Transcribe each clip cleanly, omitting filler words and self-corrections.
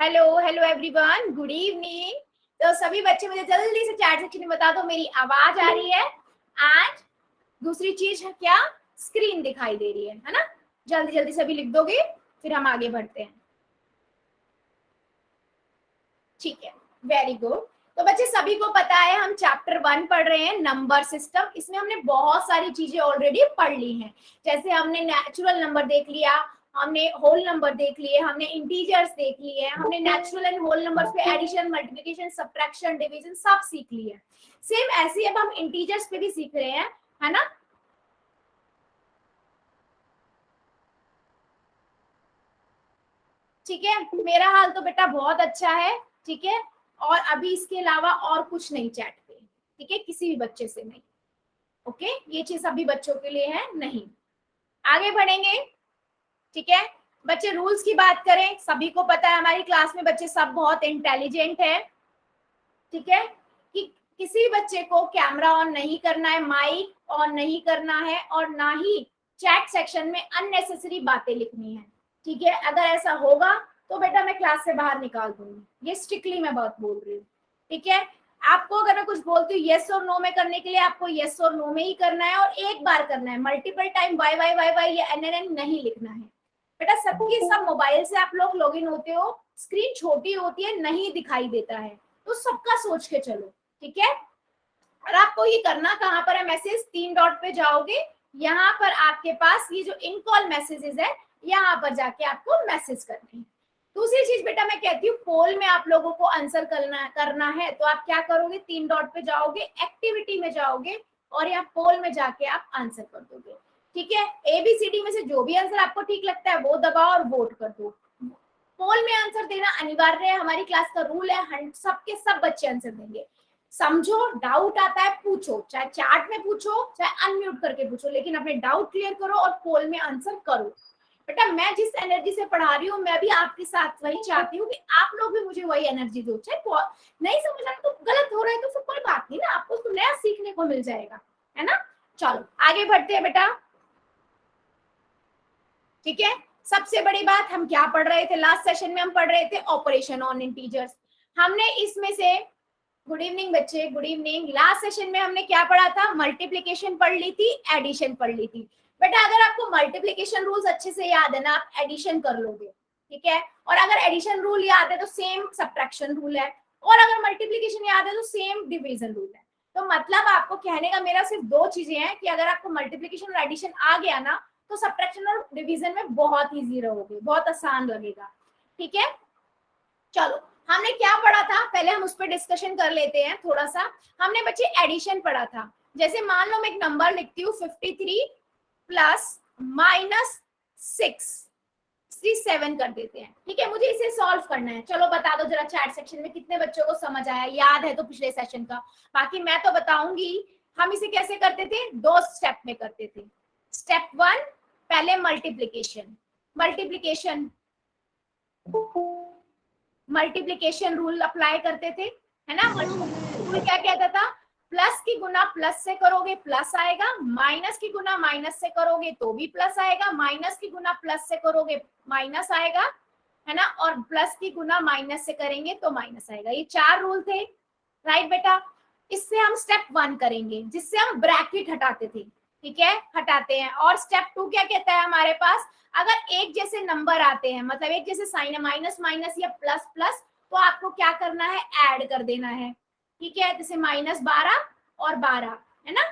Hello hello everyone, good evening. तो सभी बच्चे मुझे जल्दी से चैट सेक्शन में बता दो मेरी आवाज आ रही है एंड दूसरी चीज है क्या, स्क्रीन दिखाई दे रही है ना। जल्दी जल्दी सभी लिख दोगे, फिर हम आगे बढ़ते हैं। ठीक है, वेरी गुड। तो बच्चे सभी को पता है हम चैप्टर 1 पढ़ रहे हैं, नंबर सिस्टम। इसमें हमने बहुत सारी चीजें ऑलरेडी पढ़ ली हैं। जैसे हमने नेचुरल नंबर देख लिया, हमने होल नंबर देख लिए, हमने इंटीजर्स देख लिए, हमने नेचुरल एंड होल नंबर्स पे एडिशन, मल्टीप्लिकेशन, सब्ट्रैक्शन, डिवीजन सब सीख लिए। सेम ऐसे ही अब हम इंटीजर्स पे भी सीख रहे हैं, है ना। ठीक है, मेरा हाल तो बेटा बहुत अच्छा है। ठीक है, और अभी इसके अलावा और कुछ नहीं चैट पे। ठीक है, किसी भी बच्चे से नहीं। ओके, ये चीज सभी बच्चों के लिए है नहीं। आगे बढ़ेंगे। ठीक है बच्चे, रूल्स की बात करें, सभी को पता है हमारी क्लास में बच्चे सब बहुत इंटेलिजेंट है। ठीक है, कि किसी बच्चे को कैमरा ऑन नहीं करना है, माइक ऑन नहीं करना है, और ना ही चैट सेक्शन में अननेसेसरी बातें लिखनी है। ठीक है, अगर ऐसा होगा तो बेटा मैं क्लास से बाहर निकाल दूंगी। ये स्ट्रिक्टली मैं बात बोल रही हूँ। ठीक है, आपको अगर मैं कुछ बोलती हूँ यस और नो में करने के लिए, आपको यस और नो में ही करना है, और एक बार करना है। Multiple time Y Y Y Y या एन नहीं लिखना है। बेटा सबकी सब मोबाइल से आप लोग लॉगिन होते हो, स्क्रीन छोटी होती है, नहीं दिखाई देता है, तो सबका सोच के चलो। ठीक है, और आपको ये करना कहाँ पर है, मैसेज 3 डॉट पे जाओगे, यहाँ पर आपके पास ये जो इन कॉल मैसेजेस है, यहाँ पर जाके आपको मैसेज करने हैं। दूसरी चीज बेटा मैं कहती हूँ, पोल में आप लोगों को आंसर करना है, तो आप क्या करोगे, 3 डॉट पे जाओगे, एक्टिविटी में जाओगे, और यहाँ पोल में जाके आप आंसर कर दोगे। ठीक है, एबीसीडी में से जो भी आंसर आपको ठीक लगता है वो दबाओ और वोट कर दो। पोल में आंसर देना अनिवार्य है, हमारी क्लास का रूल है, सबके सब बच्चे आंसर देंगे। समझो, डाउट आता है पूछो, चाहे चैट में पूछो चाहे अनम्यूट करके पूछो, लेकिन अपने डाउट क्लियर करो और पोल में आंसर करो। बेटा मैं जिस एनर्जी से पढ़ा रही हूँ, मैं भी आपके साथ वही चाहती हूँ कि आप लोग भी मुझे वही एनर्जी दो। चाहे नहीं समझ रहा तो गलत हो रहा है तो फिर कोई बात नहीं ना, आपको तो नया सीखने को मिल जाएगा, है ना। चलो आगे बढ़ते हैं बेटा। ठीक है, सबसे बड़ी बात हम क्या पढ़ रहे थे, लास्ट सेशन में हम पढ़ रहे थे ऑपरेशन ऑन इंटीजर्स। हमने इसमें से, गुड इवनिंग बच्चे, गुड इवनिंग। लास्ट सेशन में हमने क्या पढ़ा था, मल्टीप्लिकेशन पढ़ ली थी, एडिशन पढ़ ली थी। बेटा अगर आपको मल्टीप्लिकेशन रूल्स अच्छे से याद है ना, आप एडिशन कर लोगे। ठीक है, और अगर एडिशन रूल याद है तो सेम सब्ट्रैक्शन रूल है, और अगर मल्टीप्लिकेशन याद है तो सेम डिवीजन रूल है। तो मतलब आपको कहने का मेरा सिर्फ 2 चीजें हैं कि अगर आपको मल्टीप्लिकेशन और एडिशन आ गया ना, तो सब्ट्रैक्शन और डिवीजन में बहुत इजी रहोगे, बहुत आसान लगेगा। ठीक है, चलो हमने क्या पढ़ा था, पहले हम उस पर डिस्कशन कर लेते हैं थोड़ा सा। हमने बच्चे एडिशन पढ़ा था। जैसे मान लो मैं एक नंबर लिखती हूँ 53 प्लस माइनस 67 कर देते हैं। ठीक है, मुझे इसे सॉल्व करना है। चलो बता दो जरा चैट सेक्शन में कितने बच्चों को समझ आया, याद है तो पिछले सेशन का। बाकी मैं तो बताऊंगी। हम इसे कैसे करते थे, 2 स्टेप में करते थे। स्टेप 1, पहले मल्टीप्लिकेशन। मल्टीप्लिकेशन रूल अप्लाई करते थे, है ना। रूल क्या कहता था, प्लस की गुना प्लस से करोगे प्लस आएगा, माइनस की गुना माइनस से करोगे तो भी प्लस आएगा, माइनस की गुना प्लस से करोगे माइनस आएगा, है ना, और प्लस की गुना माइनस से करेंगे तो माइनस आएगा। ये 4 रूल थे, राइट बेटा। इससे हम स्टेप 1 करेंगे, जिससे हम ब्रैकेट हटाते थे। ठीक है, हटाते हैं। और स्टेप 2 क्या कहता है हमारे पास, अगर एक जैसे नंबर आते हैं, मतलब एक जैसे साइन है, माइनस माइनस या प्लस प्लस, तो आपको क्या करना है, ऐड कर देना है। ठीक है, जैसे -12 और 12, है ना,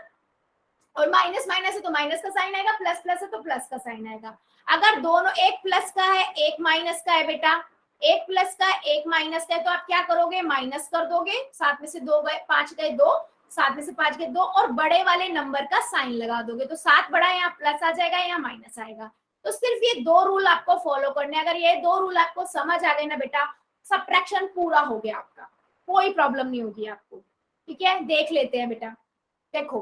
और माइनस माइनस है तो माइनस का साइन आएगा, प्लस प्लस है तो प्लस का साइन आएगा। अगर दोनों, एक प्लस का है एक माइनस का है बेटा, एक प्लस का एक माइनस का है, तो आप क्या करोगे, माइनस कर दोगे, 7 में से 2 गए, 5 गए 2, 7 में से 5 गए 2, और बड़े वाले नंबर का साइन लगा दोगे, तो 7 बड़ा यहाँ प्लस आ जाएगा, यहाँ माइनस आएगा। तो सिर्फ ये 2 रूल आपको फॉलो करने हैं। अगर ये 2 रूल आपको समझ आ गए ना बेटा, सब्ट्रैक्शन पूरा हो गया आपका, कोई प्रॉब्लम नहीं होगी आपको। ठीक है, देख लेते हैं बेटा। देखो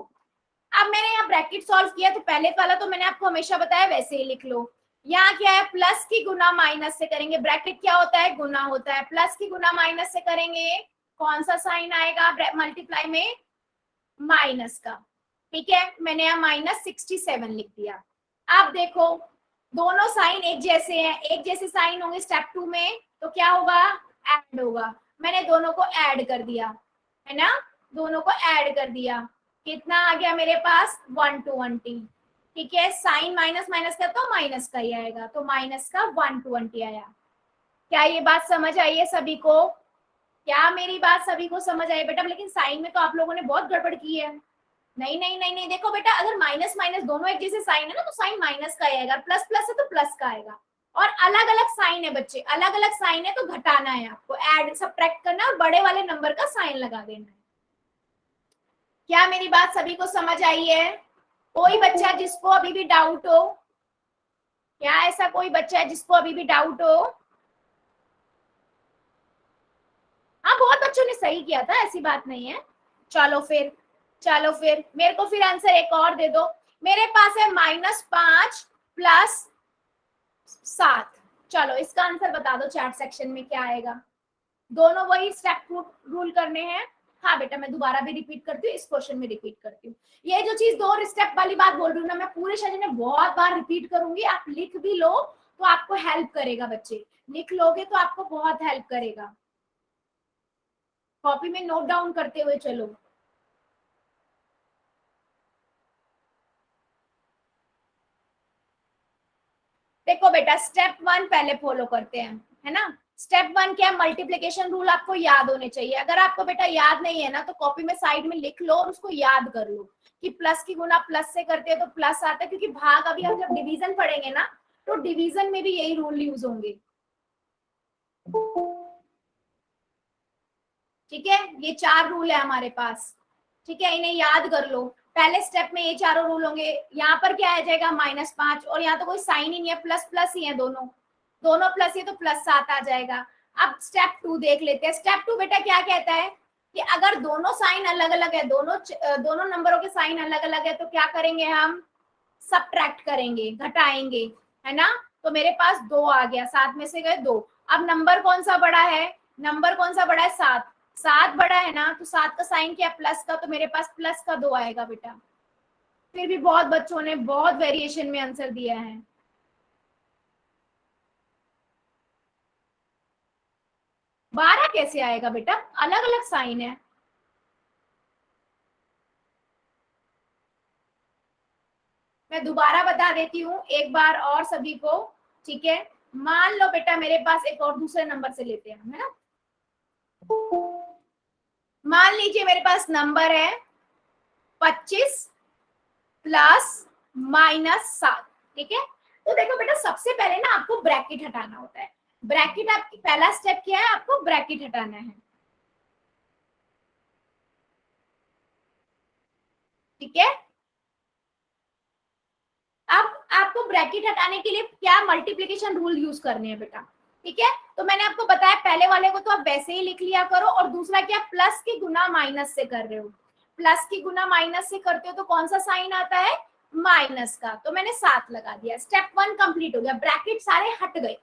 अब मैंने यहाँ ब्रैकेट सॉल्व किया, तो पहले वाला तो मैंने आपको हमेशा बताया वैसे ही लिख लो। यहाँ क्या है, प्लस की गुना माइनस से करेंगे, ब्रैकेट क्या होता है, गुना होता है, प्लस की गुना माइनस से करेंगे, कौन सा साइन आएगा मल्टीप्लाई में, माइनस का। ठीक है, मैंने यहाँ -67 लिख दिया। आप देखो दोनों साइन एक जैसे हैं, एक जैसे साइन होंगे स्टेप 2 में, तो क्या होगा, ऐड होगा। मैंने दोनों को ऐड कर दिया, है ना, दोनों को ऐड कर दिया, कितना आ गया मेरे पास 120। ठीक है, साइन माइनस माइनस का तो माइनस का ही आएगा, तो माइनस का 120 आया। क्या ये बात समझ आई है सभी को? क्या मेरी बात सभी को समझ आई बेटा? लेकिन साइन में तो आप लोगों ने बहुत गड़बड़ की है। नहीं नहीं नहीं नहीं, देखो बेटा, अगर माइनस माइनस दोनों एक जैसे साइन है ना, तो साइन माइनस का आएगा, प्लस प्लस है तो प्लस का आएगा। और अलग अलग साइन है बच्चे, अलग अलग साइन है तो घटाना है आपको, ऐड सब्ट्रैक्ट करना है और बड़े वाले नंबर का साइन लगा देना है। क्या मेरी बात सभी को समझ आई है? कोई बच्चा जिसको अभी भी डाउट हो? क्या ऐसा कोई बच्चा है जिसको अभी भी डाउट हो? हाँ, बहुत बच्चों ने सही किया था, ऐसी बात नहीं है। चलो फिर, चलो फिर मेरे को फिर आंसर एक और दे दो। मेरे पास है -5 प्लस 7। चलो इसका आंसर बता दो चैट सेक्शन में क्या आएगा। दोनों वही स्टेप रूल करने हैं। हाँ बेटा, मैं दोबारा भी रिपीट करती हूँ, इस क्वेश्चन में रिपीट करती हूँ। ये जो चीज 2 स्टेप वाली बात बोल रही हूँ ना, मैं पूरे सेशन में बहुत बार रिपीट करूंगी, आप लिख भी लो तो आपको हेल्प करेगा। बच्चे लिख लोगे तो आपको बहुत हेल्प करेगा। कॉपी में नोट डाउन करते हुए चलो। देखो बेटा, स्टेप 1 पहले फॉलो करते हैं, है ना। स्टेप 1 क्या है, मल्टीप्लीकेशन रूल आपको याद होने चाहिए। अगर आपको बेटा याद नहीं है ना, तो कॉपी में साइड में लिख लो और उसको याद कर लो कि प्लस की गुना प्लस से करते हैं तो प्लस आता है, क्योंकि भाग अभी हम जब डिवीजन पढ़ेंगे ना, तो डिवीजन में भी यही रूल यूज होंगे। ठीक है, ये 4 रूल है हमारे पास। ठीक है, इन्हें याद कर लो। पहले स्टेप में ये चारों रूल होंगे। यहाँ पर क्या आ जाएगा, -5, और यहाँ तो कोई साइन ही नहीं है, प्लस प्लस ही है, दोनों दोनों प्लस ही, तो +7 आ जाएगा। अब स्टेप 2 देख लेते हैं। स्टेप 2 बेटा क्या कहता है कि अगर दोनों साइन अलग अलग है, दोनों नंबरों के साइन अलग अलग है, तो क्या करेंगे, हम सब्ट्रैक्ट करेंगे, घटाएंगे, है ना। तो मेरे पास 2 आ गया, 7 में से गए 2। अब नंबर कौन सा बड़ा है, नंबर कौन सा बड़ा है, 7। 7 बड़ा है ना, तो 7 का साइन क्या, प्लस का, तो मेरे पास प्लस का 2 आएगा बेटा। फिर भी बहुत बच्चों ने बहुत वेरिएशन में आंसर दिया है। 12 कैसे आएगा बेटा, अलग अलग साइन है। मैं दोबारा बता देती हूँ एक बार और सभी को। ठीक है, मान लो बेटा मेरे पास एक और दूसरे नंबर से लेते हैं, है ना। मान लीजिए मेरे पास नंबर है 25 प्लस -7। ठीक है, तो देखो बेटा, सबसे पहले ना आपको ब्रैकेट हटाना होता है। ब्रैकेट, आपकी पहला स्टेप क्या है, आपको ब्रैकेट हटाना है। ठीक है, अब आपको ब्रैकेट हटाने के लिए क्या मल्टीप्लीकेशन रूल यूज करने हैं बेटा। ठीक है, तो मैंने आपको बताया पहले वाले को तो आप वैसे ही लिख लिया करो, और दूसरा क्या, प्लस की गुना माइनस से कर रहे हो। प्लस की गुना माइनस से करते हो तो कौन सा साइन आता है, माइनस का, तो मैंने 7 लगा दिया। स्टेप 1 कंप्लीट हो गया, ब्रैकेट सारे हट गए।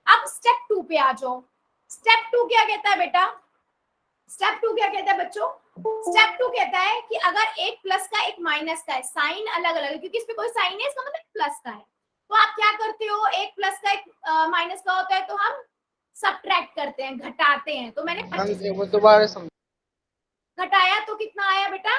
अब स्टेप 2 पे आ जाओ। स्टेप 2 क्या कहता है बेटा, स्टेप 2 क्या कहता है बच्चों, स्टेप 2 कहता है कि अगर एक प्लस का एक माइनस का है, साइन अलग अलग है, क्योंकि इस पे कोई साइन है, इसका मतलब प्लस का है, तो आप क्या करते हो, एक प्लस का एक माइनस का होता है तो हम सब्ट्रैक्ट करते हैं, घटाते हैं। तो मैंने 25 दोबारा घटाया तो कितना आया बेटा,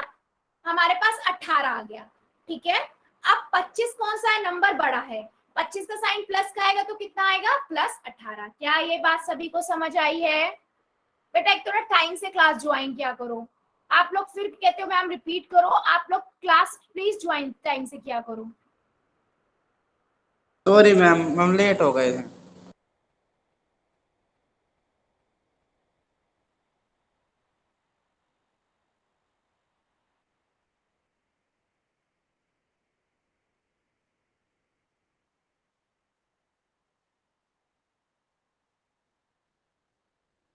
हमारे पास 18 आ गया। ठीक है, अब 25 कौन सा है, नंबर बड़ा है, 25 का साइन प्लस का आएगा तो कितना आएगा, +18। क्या ये बात सभी को समझ आई है बेटा? एक तो ना टाइम से क्लास ज्वाइन किया करो। आप लोग फिर कहते हो मैम रिपीट करो, आप लोग क्लास प्लीज ज्वाइन टाइम से किया करो। सॉरी मैम, हम लेट हो गए थे।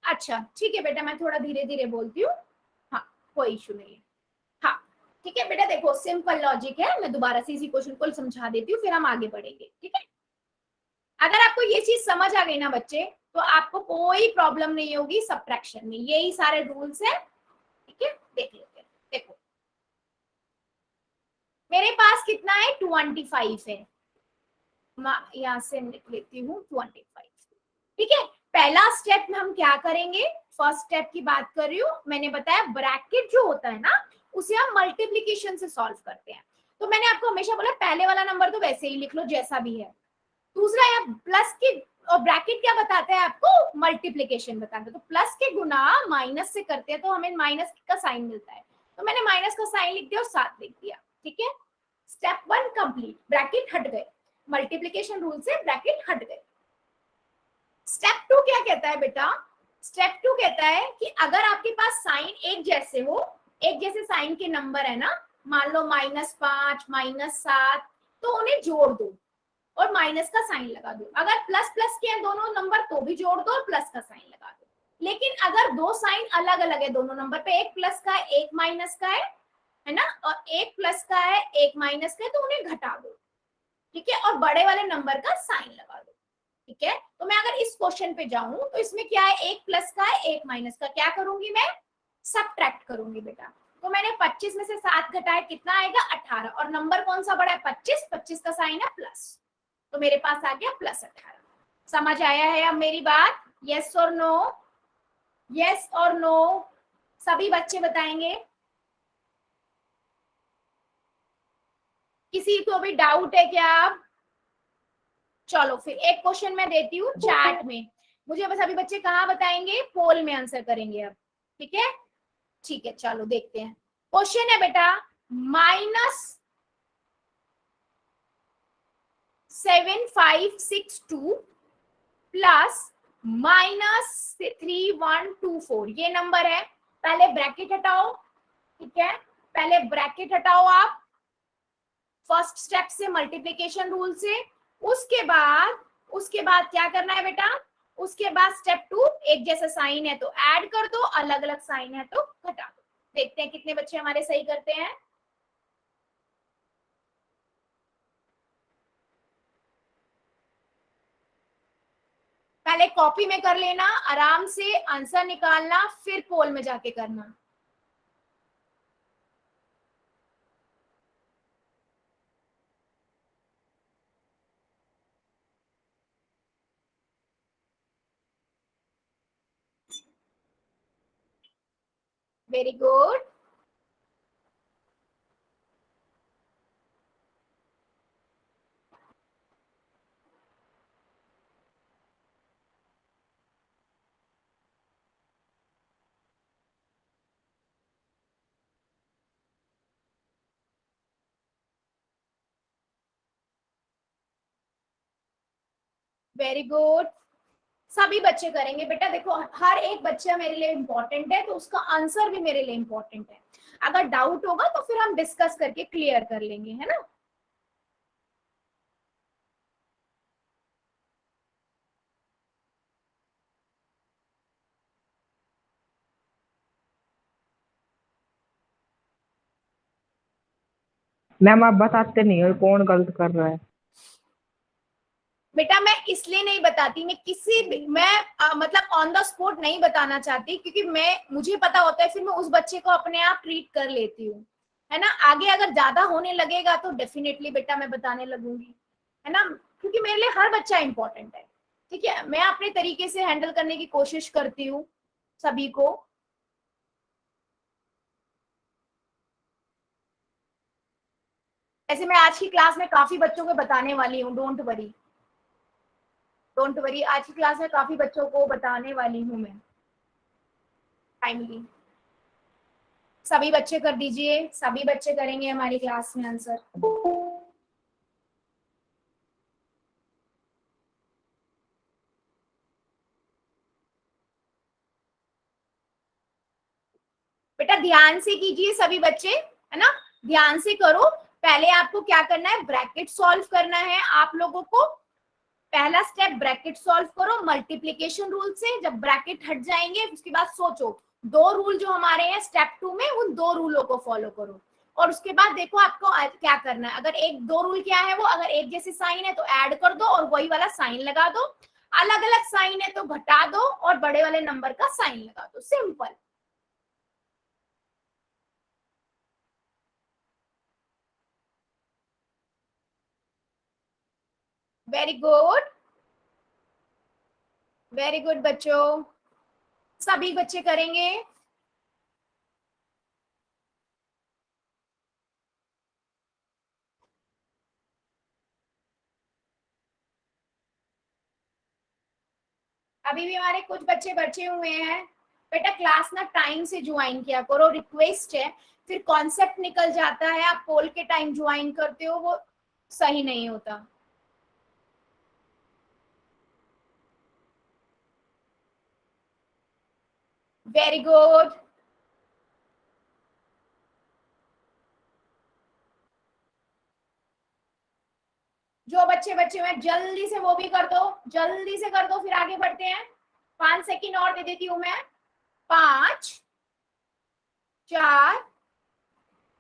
अच्छा ठीक है बेटा, मैं थोड़ा धीरे धीरे बोलती हूँ। हाँ, कोई इशू नहीं है। हाँ ठीक है बेटा, देखो सिंपल लॉजिक है, मैं दोबारा से इसी क्वेश्चन को समझा देती हूँ, फिर हम आगे बढ़ेंगे। ठीक है, अगर आपको ये चीज समझ आ गई ना बच्चे, तो आपको कोई प्रॉब्लम नहीं होगी सब्ट्रैक्शन में, यही सारे रूल्स है। ठीक है, देख लेते हैं। देखो मेरे पास कितना है, 25 है। यहाँ से लिख लेती हूँ 25। ठीक है, पहला स्टेप में हम क्या करेंगे, फर्स्ट स्टेप की बात कर रही हूँ, मैंने बताया ब्रैकेट जो होता है ना उसे हम मल्टीप्लीकेशन से सॉल्व करते हैं। तो मैंने आपको हमेशा बोला पहले वाला नंबर तो वैसे ही लिख लो जैसा भी है। दूसरा यहाँ प्लस की और ब्रैकेट क्या बताता है आपको, मल्टीप्लीकेशन बताता है। तो प्लस के गुना माइनस से करते हैं तो हमें माइनस का साइन मिलता है, तो मैंने माइनस का साइन लिख दिया और 7 लिख दिया। ठीक है, स्टेप 1 कंप्लीट, ब्रैकेट हट गए, मल्टीप्लीकेशन रूल से ब्रैकेट हट गए। स्टेप 2 क्या कहता है बेटा, स्टेप 2 कहता है कि अगर आपके पास साइन एक जैसे हो, एक जैसे साइन के नंबर है ना, मान लो -5 -7, तो उन्हें जोड़ दो और माइनस का साइन लगा दो। अगर प्लस प्लस के हैं दोनों नंबर तो भी जोड़ दो और प्लस का साइन लगा दो। लेकिन अगर दो साइन अलग अलग है दोनों नंबर पे, एक प्लस का है एक माइनस का है ना, और एक प्लस का है एक माइनस का है, तो उन्हें घटा दो। ठीक है, और बड़े वाले नंबर का साइन लगा दो। ठीक है, तो मैं अगर इस क्वेश्चन पे जाऊं तो इसमें क्या है, एक प्लस का है एक माइनस का, क्या करूंगी मैं, सबट्रैक्ट करूंगी बेटा। तो मैंने 25 में से 7 घटाया, कितना आएगा 18, और नंबर कौन सा बड़ा है 25, 25 का साइन है प्लस, तो मेरे पास आ गया +18। समझ आया है अब मेरी बात, यस और नो, यस और नो, सभी बच्चे बताएंगे। किसी को भी डाउट है क्या? चलो फिर एक क्वेश्चन मैं देती हूँ चैट में, मुझे बस अभी बच्चे कहाँ बताएंगे, पोल में आंसर करेंगे अब। ठीक है, ठीक है, चलो देखते हैं। क्वेश्चन है बेटा -7562 प्लस -3124, ये नंबर है। पहले ब्रैकेट हटाओ, ठीक है, पहले ब्रैकेट हटाओ आप फर्स्ट स्टेप से, मल्टीप्लीकेशन रूल से। उसके बाद क्या करना है बेटा, उसके बाद स्टेप 2, एक जैसा साइन है तो ऐड कर दो, अलग अलग साइन है तो घटा दो। देखते हैं कितने बच्चे हमारे सही करते हैं। पहले कॉपी में कर लेना, आराम से आंसर निकालना, फिर पोल में जाके करना। वेरी गुड, वेरी गुड, सभी बच्चे करेंगे बेटा। देखो हर एक बच्चा मेरे लिए इंपॉर्टेंट है, तो उसका आंसर भी मेरे लिए इंपॉर्टेंट है। अगर डाउट होगा तो फिर हम डिस्कस करके क्लियर कर लेंगे, है ना। मैम आप बताते नहीं हो कौन गलत कर रहा है। बेटा मैं इसलिए नहीं बताती, मैं किसी भी मतलब ऑन द स्पॉट नहीं बताना चाहती, क्योंकि मुझे पता होता है, फिर मैं उस बच्चे को अपने आप ट्रीट कर लेती हूँ, है ना। आगे अगर ज्यादा होने लगेगा तो डेफिनेटली बेटा मैं बताने लगूंगी, है ना, क्योंकि मेरे लिए हर बच्चा इंपॉर्टेंट है। ठीक है, मैं अपने तरीके से हैंडल करने की कोशिश करती हूँ सभी को। ऐसे मैं आज की क्लास में काफी बच्चों को बताने वाली हूँ, डोंट वरी, डोंट वरी, आज की क्लास में काफी बच्चों को बताने वाली हूँ मैं टाइमली। सभी बच्चे कर दीजिए, सभी बच्चे करेंगे हमारी क्लास में आंसर। बेटा ध्यान से कीजिए सभी बच्चे, है ना, ध्यान से करो। पहले आपको क्या करना है, ब्रैकेट सॉल्व करना है आप लोगों को। पहला स्टेप ब्रैकेट सॉल्व करो मल्टीप्लीकेशन रूल से। जब ब्रैकेट हट जाएंगे उसके बाद सोचो, दो रूल जो हमारे हैं स्टेप 2 में, उन दो रूलों को फॉलो करो। और उसके बाद देखो आपको क्या करना है। अगर एक दो रूल क्या है वो, अगर एक जैसे साइन है तो ऐड कर दो और वही वाला साइन लगा दो, अलग अलग साइन है तो घटा दो और बड़े वाले नंबर का साइन लगा दो, simple. Very good, very good बच्चों, सभी बच्चे करेंगे। अभी भी हमारे कुछ बच्चे बचे हुए हैं। बेटा क्लास ना टाइम से ज्वाइन किया करो, रिक्वेस्ट है। फिर कॉन्सेप्ट निकल जाता है, आप पोल के टाइम ज्वाइन करते हो, वो सही नहीं होता। वेरी गुड, जो बच्चे बच्चे हुए जल्दी से वो भी कर दो, जल्दी से कर दो, फिर आगे बढ़ते हैं। 5 सेकंड और दे देती हूँ मैं। 5 4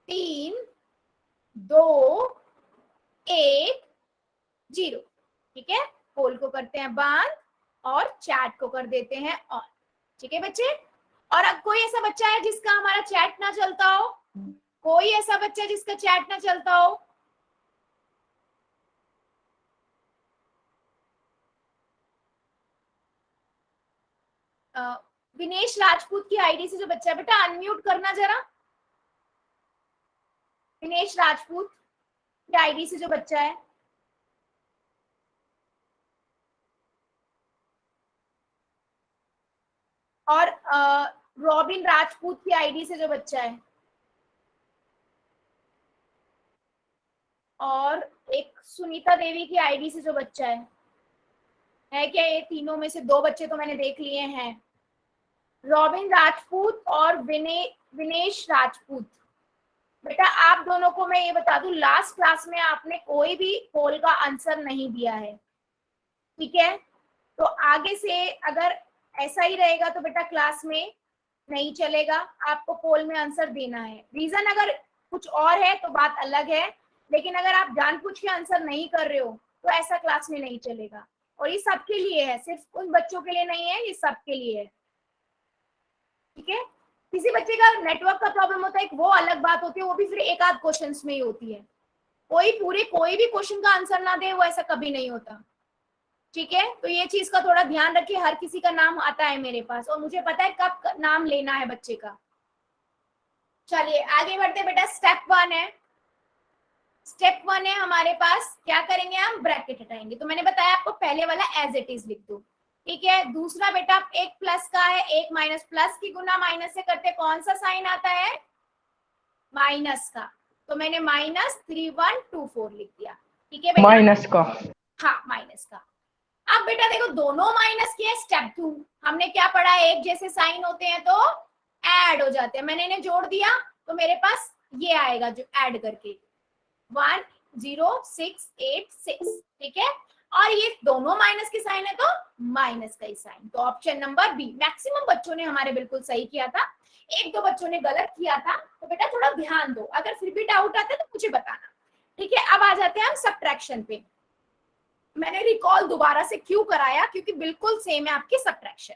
3 2 1 0। ठीक है, पोल को करते हैं बंद और चैट को कर देते हैं ऑन। ठीक है बच्चे, और अब कोई ऐसा बच्चा है जिसका हमारा चैट ना चलता हो? कोई ऐसा बच्चा जिसका चैट ना चलता हो? विनेश राजपूत की आईडी से जो बच्चा है, बेटा अनम्यूट करना जरा। विनेश राजपूत की आईडी से जो बच्चा है, और रॉबिन राजपूत की आईडी से जो बच्चा है, और एक सुनीता देवी की आईडी से जो बच्चा है क्या? ये तीनों में से 2 बच्चे तो मैंने देख लिए हैं, रॉबिन राजपूत और विनेश राजपूत। बेटा आप दोनों को मैं ये बता दूं, लास्ट क्लास में आपने कोई भी पोल का आंसर नहीं दिया है। ठीक है, तो आगे से अगर ऐसा ही रहेगा तो बेटा क्लास में नहीं चलेगा, आपको पोल में आंसर देना है। रीजन अगर कुछ और है तो बात अलग है, लेकिन अगर आप जानबूझ के आंसर नहीं कर रहे हो तो ऐसा क्लास में नहीं चलेगा। और ये सबके लिए है, सिर्फ उन बच्चों के लिए नहीं है, ये सबके लिए है। ठीक है, किसी बच्चे का नेटवर्क का प्रॉब्लम होता है, वो अलग बात होती है, वो भी फिर एक आध क्वेश्चन में ही होती है। कोई भी क्वेश्चन का आंसर ना दे, वो ऐसा कभी नहीं होता। ठीक है, तो ये चीज का थोड़ा ध्यान रखिए। हर किसी का नाम आता है मेरे पास और मुझे पता है कब नाम लेना है बच्चे का। चलिए आगे बढ़ते बेटा, स्टेप 1 है। स्टेप 1 है हमारे पास, क्या करेंगे हम? ब्रैकेट हटाएंगे। तो मैंने बताया आपको पहले वाला एज इट इज लिख दो। ठीक है, दूसरा बेटा एक प्लस का है, एक माइनस। प्लस की गुना माइनस से करते कौन सा साइन आता है? माइनस का। तो मैंने -3124 लिख दिया। ठीक है बेटा, माइनस का। हाँ माइनस का। अब बेटा देखो दोनों माइनस के स्टेप 2 हमने क्या पढ़ा है? एक जैसे साइन होते हैं तो ऐड हो जाते हैं। मैंने इन्हें जोड़ दिया तो मेरे पास ये आएगा जो ऐड करके 10686। ठीक है, और ये दोनों माइनस के साइन है तो माइनस का ही साइन। तो ऑप्शन नंबर बी। मैक्सिमम बच्चों ने हमारे बिल्कुल सही किया था, 1-2 बच्चों ने गलत किया था। तो बेटा थोड़ा ध्यान दो, अगर फिर भी डाउट आता है तो मुझे बताना। ठीक है, अब आ जाते हैं हम सब्ट्रैक्शन पे। मैंने रिकॉल दोबारा से क्यों कराया? क्योंकि बिल्कुल सेम है आपकी सब्ट्रैक्शन।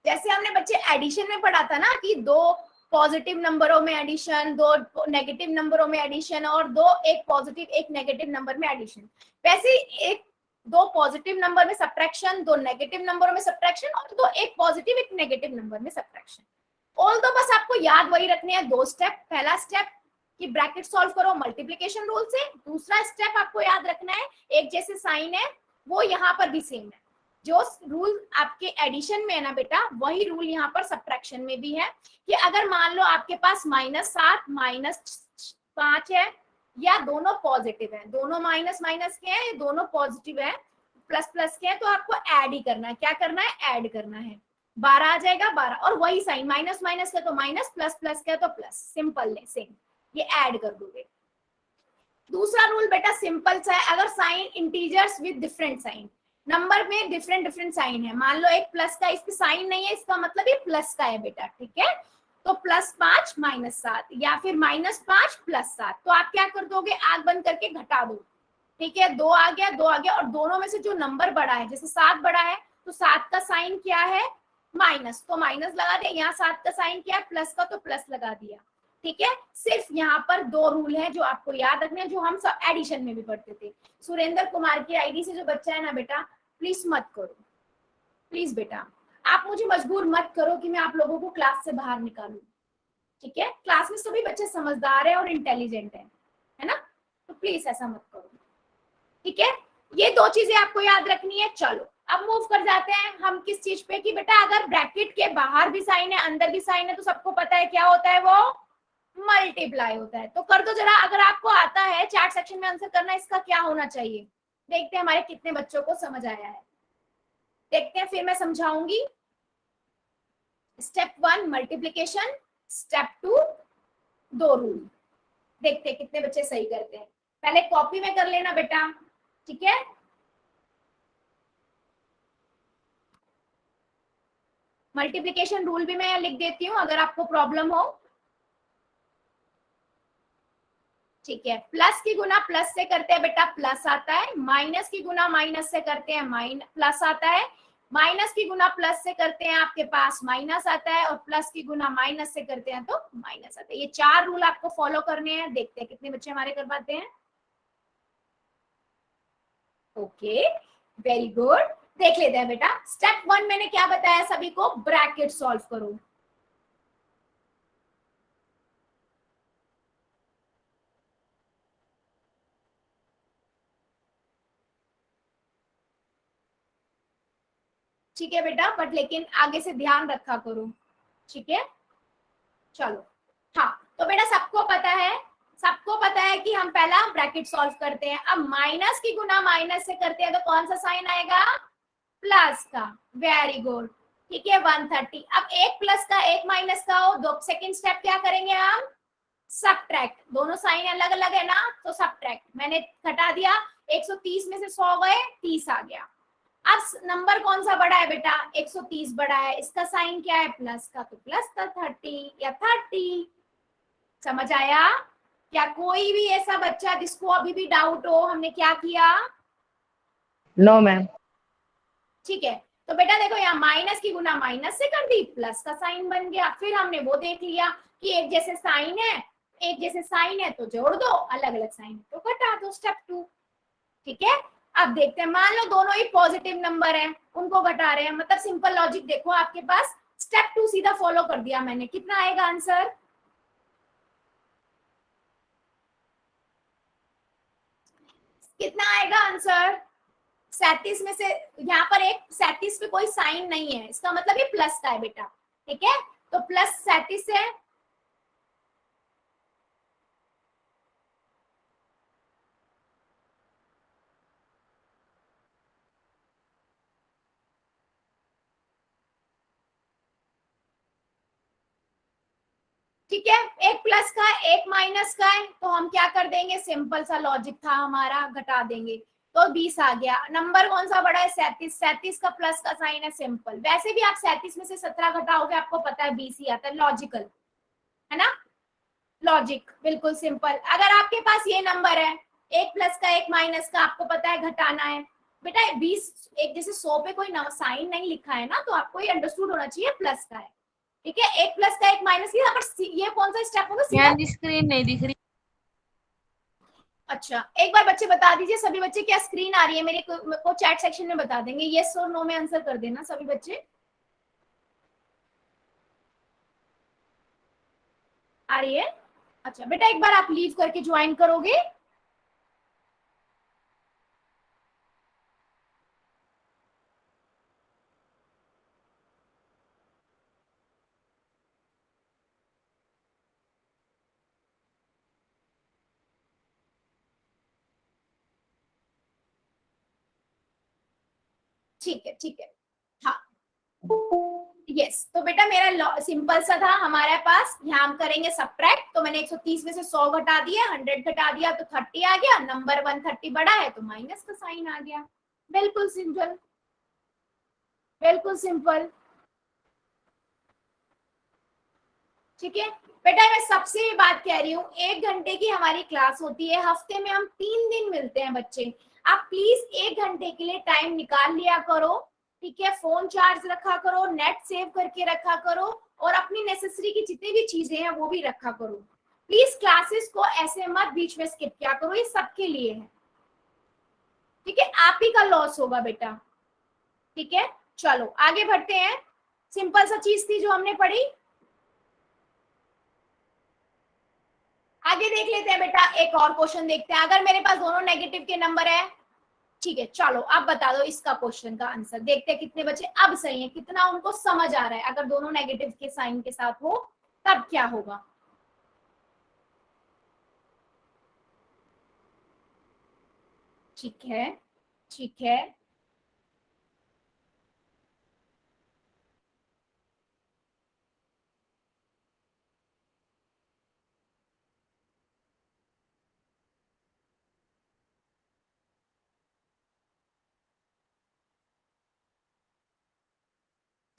जैसे हमने बच्चे एडिशन में पढ़ा था ना कि 2 पॉजिटिव नंबरों में एडिशन, 2 नेगेटिव नंबरों में एडिशन, और 2 एक पॉजिटिव एक नेगेटिव नंबर में एडिशन, वैसे एक 2 पॉजिटिव नंबर में सब्ट्रैक्शन, 2 नेगेटिव नंबरों में सब्ट्रैक्शन, और 2 एक पॉजिटिव एक नेगेटिव नंबर में सब्ट्रैक्शन। ऑल दो बस आपको याद वही रखने हैं 2 स्टेप। पहला स्टेप कि ब्रैकेट सॉल्व करो मल्टीप्लिकेशन रूल से। दूसरा स्टेप आपको याद रखना है, एक जैसे साइन है वो यहाँ पर भी सेम है। जो रूल आपके एडिशन में है ना बेटा, वही रूल यहाँ पर सब्ट्रैक्शन में भी है। कि अगर मान लो आपके पास -7 -5 है, या दोनों पॉजिटिव है, दोनों माइनस माइनस के हैं, दोनों पॉजिटिव है, प्लस प्लस के हैं, तो आपको ऐड ही करना है। क्या करना है? ऐड करना है। 12 आ जाएगा 12, और वही साइन, माइनस माइनस का तो माइनस, प्लस प्लस का तो प्लस, सिंपल है सेम, ये ऐड कर दोगे। दूसरा रूल बेटा सिंपल सा है, अगर sign integers with different sign, नंबर में डिफरेंट डिफरेंट साइन है, मान लो एक प्लस का, इस पे साइन नहीं है, इसका मतलब ये प्लस का है बेटा। ठीक है, तो +5 -7 या फिर -5 +7, तो आप क्या कर दोगे? आग बंद करके घटा दो। ठीक है, 2 आ गया 2 आ गया, और दोनों में से जो नंबर बड़ा है, जैसे 7 बड़ा है तो 7 का साइन क्या है? माइनस, तो माइनस लगा दिया। यहाँ 7 का साइन क्या है? प्लस का, तो प्लस लगा दिया। ठीक है, सिर्फ यहाँ पर 2 रूल है जो आपको याद रखने हैं, जो हम सब एडिशन में भी पढ़ते थे। सुरेंद्र कुमार की आईडी से जो बच्चा है ना बेटा, प्लीज मत करो, प्लीज बेटा, आप मुझे मजबूर मत करो कि मैं आप लोगों को क्लास से बाहर निकालूं। ठीक है, क्लास में सभी बच्चे समझदार है और इंटेलिजेंट है ना, तो प्लीज ऐसा मत करो। ठीक है, ये 2 चीजें आपको याद रखनी है। चलो अब मूव कर जाते हैं हम किस चीज पे कि बेटा अगर ब्रैकेट के बाहर भी साइन है अंदर भी साइन है तो सबको पता है क्या होता है, वो मल्टीप्लाई होता है। तो कर दो जरा, अगर आपको आता है चैट सेक्शन में आंसर करना इसका क्या होना चाहिए। देखते हैं हमारे कितने बच्चों को समझ आया है, देखते हैं, फिर मैं समझाऊंगी। Step 1 multiplication, step 2 2 rule. देखते हैं कितने बच्चे सही करते हैं। पहले कॉपी में कर लेना बेटा, ठीक है। मल्टीप्लिकेशन रूल भी मैं लिख देती हूँ अगर आपको प्रॉब्लम हो। ठीक है, प्लस की गुना प्लस से करते हैं बेटा प्लस आता है, माइनस की गुना माइनस से करते हैं प्लस आता है, माइनस की गुना प्लस से करते हैं आपके पास माइनस आता है, और प्लस की गुना माइनस से करते हैं तो माइनस आता है। ये 4 रूल आपको फॉलो करने हैं। देखते हैं कितने बच्चे हमारे कर पाते हैं। Okay, very good. देख लेते हैं बेटा, स्टेप 1 मैंने क्या बताया सभी को, ब्रैकेट सॉल्व करो। ठीक है बेटा, बट लेकिन आगे से ध्यान रखा करो, ठीक है। चलो, हाँ तो बेटा सबको पता है कि हम पहला ब्रैकेट सॉल्व करते हैं। अब माइनस की गुना माइनस से करते हैं तो कौन सा साइन आएगा, प्लस का। वेरी गुड, ठीक है 130। अब एक प्लस का एक माइनस का हो, दो सेकंड स्टेप क्या करेंगे हम, सबट्रैक्ट। दोनों साइन अलग अलग है ना, तो सबट्रैक्ट। मैंने घटा दिया, 130 में से 100 गए, 30 आ गया। अब नंबर कौन सा बड़ा है बेटा, 130 बड़ा है, इसका साइन क्या है, प्लस का, तो प्लस का 30 या 30। समझ आया क्या? कोई भी ऐसा बच्चा जिसको अभी भी डाउट हो, हमने क्या किया? No ma'am. ठीक है, तो बेटा देखो यहाँ माइनस की गुना माइनस से कर दी, प्लस का साइन बन गया। फिर हमने वो देख लिया कि एक जैसे साइन है तो जोड़ दो, अलग अलग साइन है तो घटा दो, स्टेप 2। ठीक है, अब देखते हैं, मान लो दोनों ही पॉजिटिव नंबर है, उनको घटा रहे हैं, मतलब सिंपल लॉजिक देखो आपके पास। स्टेप 2 सीधा फॉलो कर दिया मैंने, कितना आएगा आंसर, कितना आएगा आंसर, 37 में से, यहाँ पर एक 37 पे कोई साइन नहीं है, इसका मतलब ये प्लस का है बेटा। ठीक है, तो प्लस 37 है, ठीक है। एक प्लस का है एक माइनस का है, तो हम क्या कर देंगे, सिंपल सा लॉजिक था हमारा, घटा देंगे तो 20 आ गया। नंबर कौन सा बड़ा है, 37। 37 का प्लस का साइन है, सिंपल। वैसे भी आप 37 में से 17 घटाओगे आपको पता है 20 ही आता है, लॉजिकल है ना, लॉजिक बिल्कुल सिंपल। अगर आपके पास ये नंबर है, एक प्लस का एक माइनस का, आपको पता है घटाना है बेटा, 20 एक जैसे 100 पे कोई साइन नहीं लिखा है ना, तो आपको ये अंडरस्टूड होना चाहिए प्लस का है। ठीक है, एक प्लस का एक माइनस की, पर ये कौन सा स्टेप होगा, सीधा स्क्रीन नहीं दिख रही। अच्छा, एक बार बच्चे बता दीजिए, सभी बच्चे क्या स्क्रीन आ रही है मेरे को चैट सेक्शन में बता देंगे, यस और नो में आंसर कर देना सभी बच्चे। आ रही है? अच्छा बेटा, एक बार आप लीव करके ज्वाइन करोगे। ठीक है, ठीक है, हाँ यस। तो बेटा मेरा सिंपल सा था, हमारे पास यहाँ हम करेंगे सबट्रैक्ट। तो मैंने 130 में से 100 घटा दिया, 100 घटा दिया तो 30 आ गया। नंबर 130 बड़ा है तो माइनस का साइन आ गया। बिल्कुल सिंपल, बिल्कुल सिंपल। ठीक है बेटा, मैं सबसे बात कह रही हूँ, 1 घंटे की हमारी क्लास होती है, हफ्ते में हम 3 दिन मिलते हैं बच्चे। आप प्लीज 1 घंटे के लिए टाइम निकाल लिया करो। ठीक है, फोन चार्ज रखा करो, नेट सेव करके रखा करो, और अपनी नेसेसरी की जितनी भी चीजें हैं वो भी रखा करो। प्लीज क्लासेस को ऐसे मत बीच में स्किप किया करो, ये सबके लिए है, ठीक है? आप ही का लॉस होगा बेटा, ठीक है? चलो आगे बढ़ते हैं। सिंपल सा चीज थी जो हमने पढ़ी, आगे देख लेते हैं बेटा। एक और क्वेश्चन देखते हैं। अगर मेरे पास दोनों नेगेटिव के नंबर है, ठीक है, चलो आप बता दो इसका क्वेश्चन का आंसर। देखते हैं कितने बच्चे अब सही है, कितना उनको समझ आ रहा है। अगर दोनों नेगेटिव के साइन के साथ हो तब क्या होगा? ठीक है, ठीक है,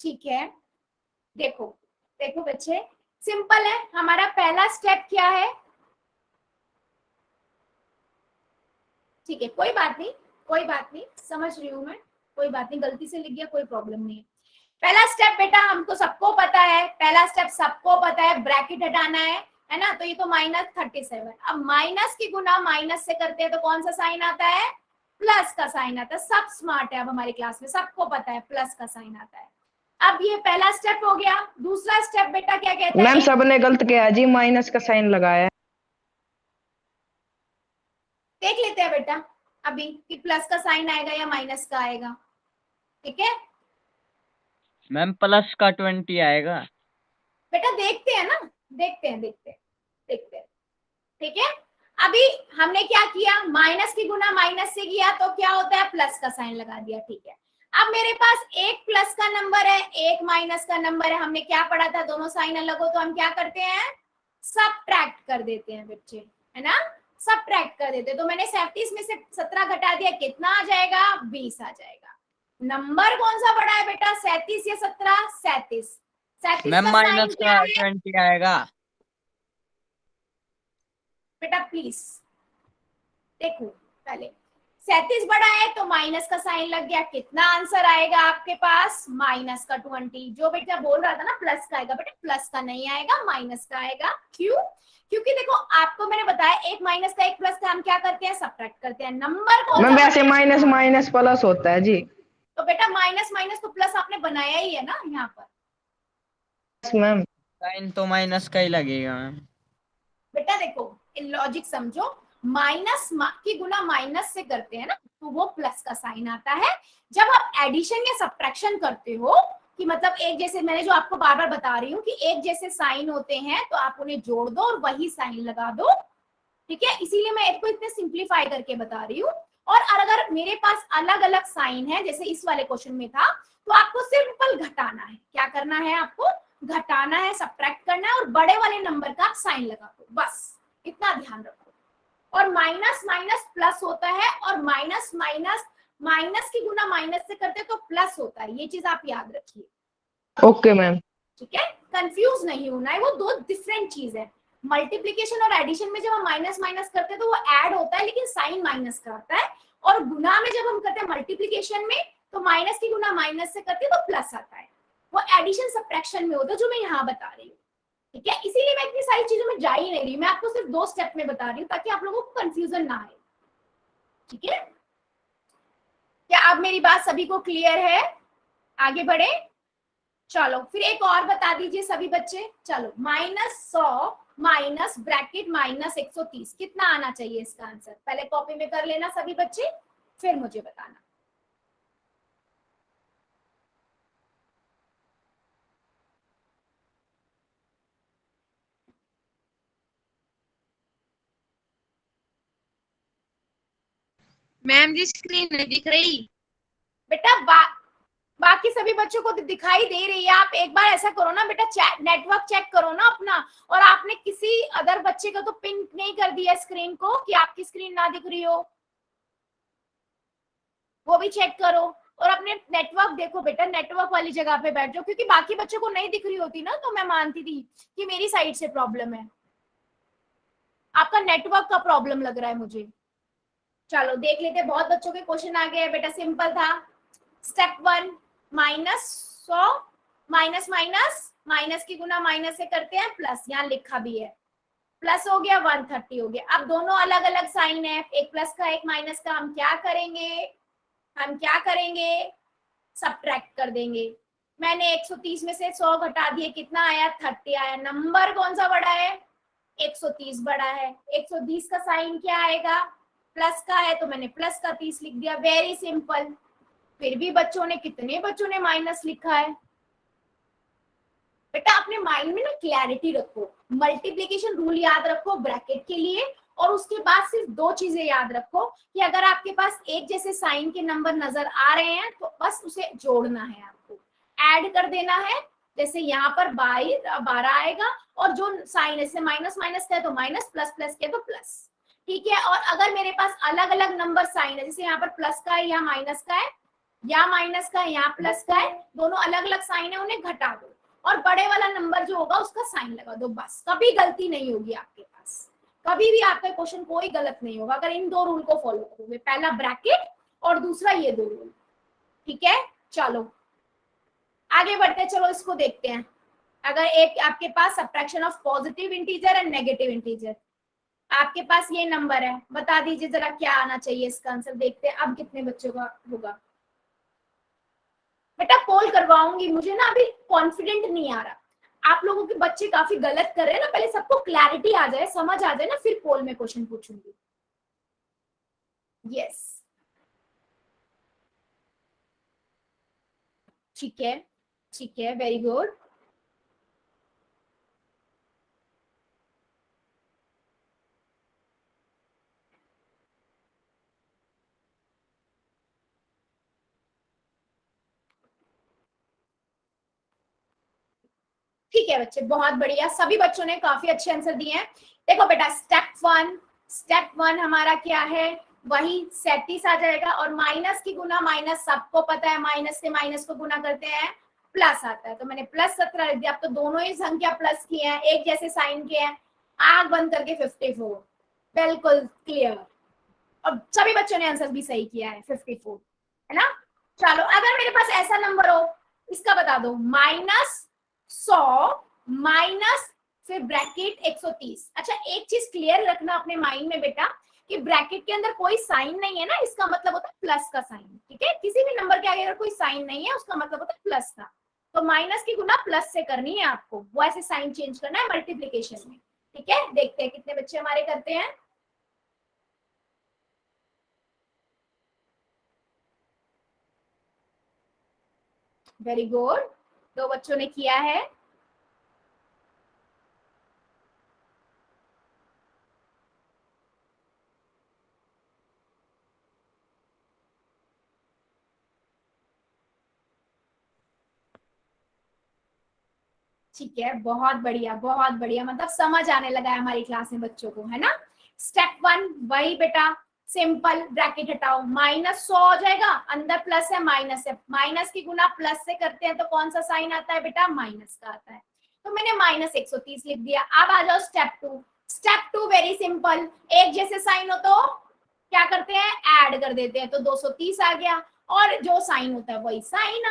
ठीक है। देखो देखो बच्चे, सिंपल है। हमारा पहला स्टेप क्या है? ठीक है, कोई बात नहीं, कोई बात नहीं, समझ रही हूं मैं, कोई बात नहीं, गलती से लिख गया, कोई प्रॉब्लम नहीं है। पहला स्टेप बेटा हमको सबको पता है, पहला स्टेप सबको पता है, ब्रैकेट हटाना है ना? तो ये तो -37। अब माइनस की गुना माइनस से करते हैं तो कौन सा साइन आता है? प्लस का साइन आता है। सब स्मार्ट है अब हमारी क्लास में, सबको पता है प्लस का साइन आता है। अब ये पहला स्टेप हो गया। दूसरा स्टेप बेटा क्या कहता मैम है? सबने गलत किया जी, माइनस का साइन लगाया है। देख लेते हैं बेटा अभी कि प्लस का साइन आएगा या माइनस का आएगा, ठीक है? मैम प्लस का 20 आएगा। बेटा देखते हैं ना, देखते हैं, देखते हैं, देखते हैं, ठीक है? अभी हमने क्या किया? माइनस की गुना माइनस से किया तो क्या होता है? प्लस का साइन लगा दिया, ठीक है? अब मेरे पास एक प्लस का नंबर है, एक माइनस का नंबर है। हमने क्या पढ़ा था? दोनों साइन अलग हो तो हम क्या करते हैं? सबट्रैक्ट कर देते हैं बच्चे, है ना? सबट्रैक्ट कर देते हैं। तो मैंने 37 में से 17 घटा दिया, कितना आ जाएगा? 20 आ जाएगा। नंबर कौन सा बड़ा है बेटा, 37 या 17? 37। 37 मैम का साइन माइनस क्या का है 20 आएगा। बेटा? प्लीज देखो, पहले 37 बड़ा है तो माइनस का साइन लग गया, कितना आंसर आएगा आपके पास? माइनस का 20। जो बेटा बोल रहा था ना प्लस का आएगा, बेटा प्लस का नहीं आएगा, माइनस का आएगा। क्यों? क्योंकि देखो आपको मैंने बताया, एक माइनस का एक प्लस का हम क्या करते हैं? सबट्रैक्ट करते हैं। नंबर कौन मैम सा वैसे बड़ा है? माइनस माइनस प्लस होता है जी। तो बेटा माइनस माइनस तो प्लस आपने बनाया ही है ना यहाँ पर। Yes ma'am. साइन तो माइनस का ही लगेगा मैम। बेटा देखो लॉजिक समझो, माइनस की गुना माइनस से करते हैं ना तो वो प्लस का साइन आता है। जब आप एडिशन या सब्ट्रैक्शन करते हो कि मतलब एक जैसे, मैंने जो आपको बार बार बता रही हूँ कि एक जैसे साइन होते हैं तो आप उन्हें जोड़ दो और वही साइन लगा दो, ठीक है? इसीलिए मैं इसको इतने सिंप्लीफाई करके बता रही हूँ। और अगर मेरे पास अलग अलग साइन है जैसे इस वाले क्वेश्चन में था, तो आपको सिंपल घटाना है। क्या करना है आपको? घटाना है, सब्ट्रैक्ट करना है और बड़े वाले नंबर का आप साइन लगा दो, बस इतना ध्यान रखो। और माइनस माइनस प्लस होता है और माइनस माइनस माइनस की गुना माइनस से करते तो प्लस होता है, ये चीज आप याद रखिए, ओके मैम। ठीक है? कंफ्यूज नहीं होना है, वो दो डिफरेंट चीज है। मल्टीप्लीकेशन और एडिशन में जब हम माइनस माइनस करते हैं तो वो ऐड होता है लेकिन साइन माइनस का आता है, और गुना में जब हम करते हैं मल्टीप्लीकेशन में तो माइनस की गुना माइनस से करते हैं तो प्लस आता है। वो एडिशन सब्ट्रैक्शन में होता है जो मैं यहाँ बता रही हूँ, ठीक है? इसीलिए मैं इतनी सारी चीजों में जा ही नहीं रही, मैं आपको सिर्फ 2 स्टेप में बता रही हूँ ताकि आप लोगों को कंफ्यूजन ना आए, ठीक है? क्या अब मेरी बात सभी को क्लियर है? आगे बढ़े, चलो फिर एक और बता दीजिए सभी बच्चे। चलो -100 माइनस ब्रैकेट -130 कितना आना चाहिए इसका आंसर? पहले कॉपी में कर लेना सभी बच्चे, फिर मुझे बताना। मैम जी स्क्रीन नहीं दिख रही। बेटा बाकी सभी बच्चों को दिखाई दे रही है। आप एक बार ऐसा करो ना बेटा, नेटवर्क चेक करो ना अपना, और आपने किसी अदर बच्चे का तो पिन नहीं कर दिया स्क्रीन को कि आपकी स्क्रीन ना दिख रही हो, वो भी चेक करो। और अपने नेटवर्क देखो बेटा, नेटवर्क वाली जगह पे बैठ जाओ, क्योंकि बाकी बच्चों को नहीं दिख रही होती ना तो मैं मानती थी कि मेरी साइड से प्रॉब्लम है, आपका नेटवर्क का प्रॉब्लम लग रहा है मुझे। चलो देख लेते, बहुत बच्चों के क्वेश्चन आ गए बेटा, सिंपल था। स्टेप 1 -100 माइनस माइनस माइनस की गुना माइनस से करते हैं प्लस, यहाँ लिखा भी है, प्लस हो गया 130 हो गया। अब दोनों अलग अलग साइन है, एक प्लस का एक माइनस का, हम क्या करेंगे, सब्ट्रैक्ट कर देंगे। मैंने 130 में से 100 घटा दिए, कितना आया 30 आया। नंबर कौन सा बड़ा है, 130 बड़ा है। 130 का साइन क्या आएगा, प्लस का है तो मैंने प्लस का 30 लिख दिया, वेरी सिंपल। फिर भी कितने बच्चों ने माइनस लिखा है। बेटा अपने माइंड में ना क्लैरिटी रखो, मल्टीप्लिकेशन रूल याद रखो ब्रैकेट के लिए, और उसके बाद सिर्फ दो चीजें याद रखो कि अगर आपके पास एक जैसे साइन के नंबर नजर आ रहे हैं तो बस उसे जोड़ना है, आपको ऐड कर देना है। जैसे यहाँ पर 12 आएगा, और जो साइन जैसे माइनस माइनस का है तो माइनस, प्लस प्लस का है तो प्लस, ठीक है। और अगर मेरे पास अलग अलग नंबर साइन है, जैसे यहाँ पर प्लस का है, यहाँ माइनस का है, या माइनस का है, यहाँ प्लस का है, दोनों अलग अलग साइन है, उन्हें घटा दो और बड़े वाला नंबर जो होगा उसका साइन लगा दो, बस। कभी गलती नहीं होगी आपके पास, कभी भी आपका क्वेश्चन कोई गलत नहीं होगा अगर इन दो रूल को फॉलो करोगे, पहला ब्रैकेट और दूसरा ये दो रूल, ठीक है। चलो आगे बढ़ते, चलो इसको देखते हैं। अगर एक आपके पास subtraction of positive integer and negative integer, आपके पास ये नंबर है, बता दीजिए जरा क्या आना चाहिए इसका आंसर। देखते हैं अब कितने बच्चों का होगा। बेटा पोल करवाऊंगी, मुझे ना अभी कॉन्फिडेंट नहीं आ रहा, आप लोगों के बच्चे काफी गलत कर रहे हैं ना, पहले सबको क्लैरिटी आ जाए, समझ आ जाए ना, फिर पोल में क्वेश्चन पूछूंगी। यस ठीक है, ठीक है, वेरी गुड। ठीक है बच्चे, बहुत बढ़िया, सभी बच्चों ने काफी अच्छे आंसर दिए हैं। देखो बेटा स्टेप वन हमारा क्या है, वही 37 आ जाएगा, और माइनस की गुना माइनस, सबको पता है माइनस से माइनस को गुना करते हैं प्लस आता है, तो मैंने प्लस 17 लिख दिया। अब तो दोनों ही संख्या प्लस की हैं, एक जैसे साइन के हैं, आंख बंद करके 54, बिल्कुल क्लियर। और सभी बच्चों ने आंसर भी सही किया है, 54 है ना। चलो अगर मेरे पास ऐसा नंबर हो, इसका बता दो, -100 माइनस फिर ब्रैकेट 130। अच्छा एक चीज क्लियर रखना अपने माइंड में बेटा, कि ब्रैकेट के अंदर कोई साइन नहीं है ना, इसका मतलब होता है प्लस का साइन, ठीक है। किसी भी नंबर के आगे अगर कोई साइन नहीं है उसका मतलब होता है प्लस का, तो माइनस की गुना प्लस से करनी है आपको, वो ऐसे साइन चेंज करना है मल्टीप्लीकेशन में, ठीक है। देखते हैं कितने बच्चे हमारे करते हैं। वेरी गुड, 2 बच्चों ने किया है। ठीक है, बहुत बढ़िया बहुत बढ़िया, मतलब समझ आने लगा है हमारी क्लास में बच्चों को, है ना। स्टेप 1 वही बेटा, सिंपल, ब्रैकेट हटाओ, -100 हो जाएगा, अंदर प्लस है माइनस है, माइनस की गुना प्लस से करते हैं तो कौन सा साइन आता है बेटा, माइनस का आता है, तो मैंने -130 लिख दिया। अब आ जाओ स्टेप 2 वेरी सिंपल, एक जैसे साइन हो तो क्या करते हैं, ऐड कर देते हैं, तो 230 आ गया, और जो साइन होता है वही साइन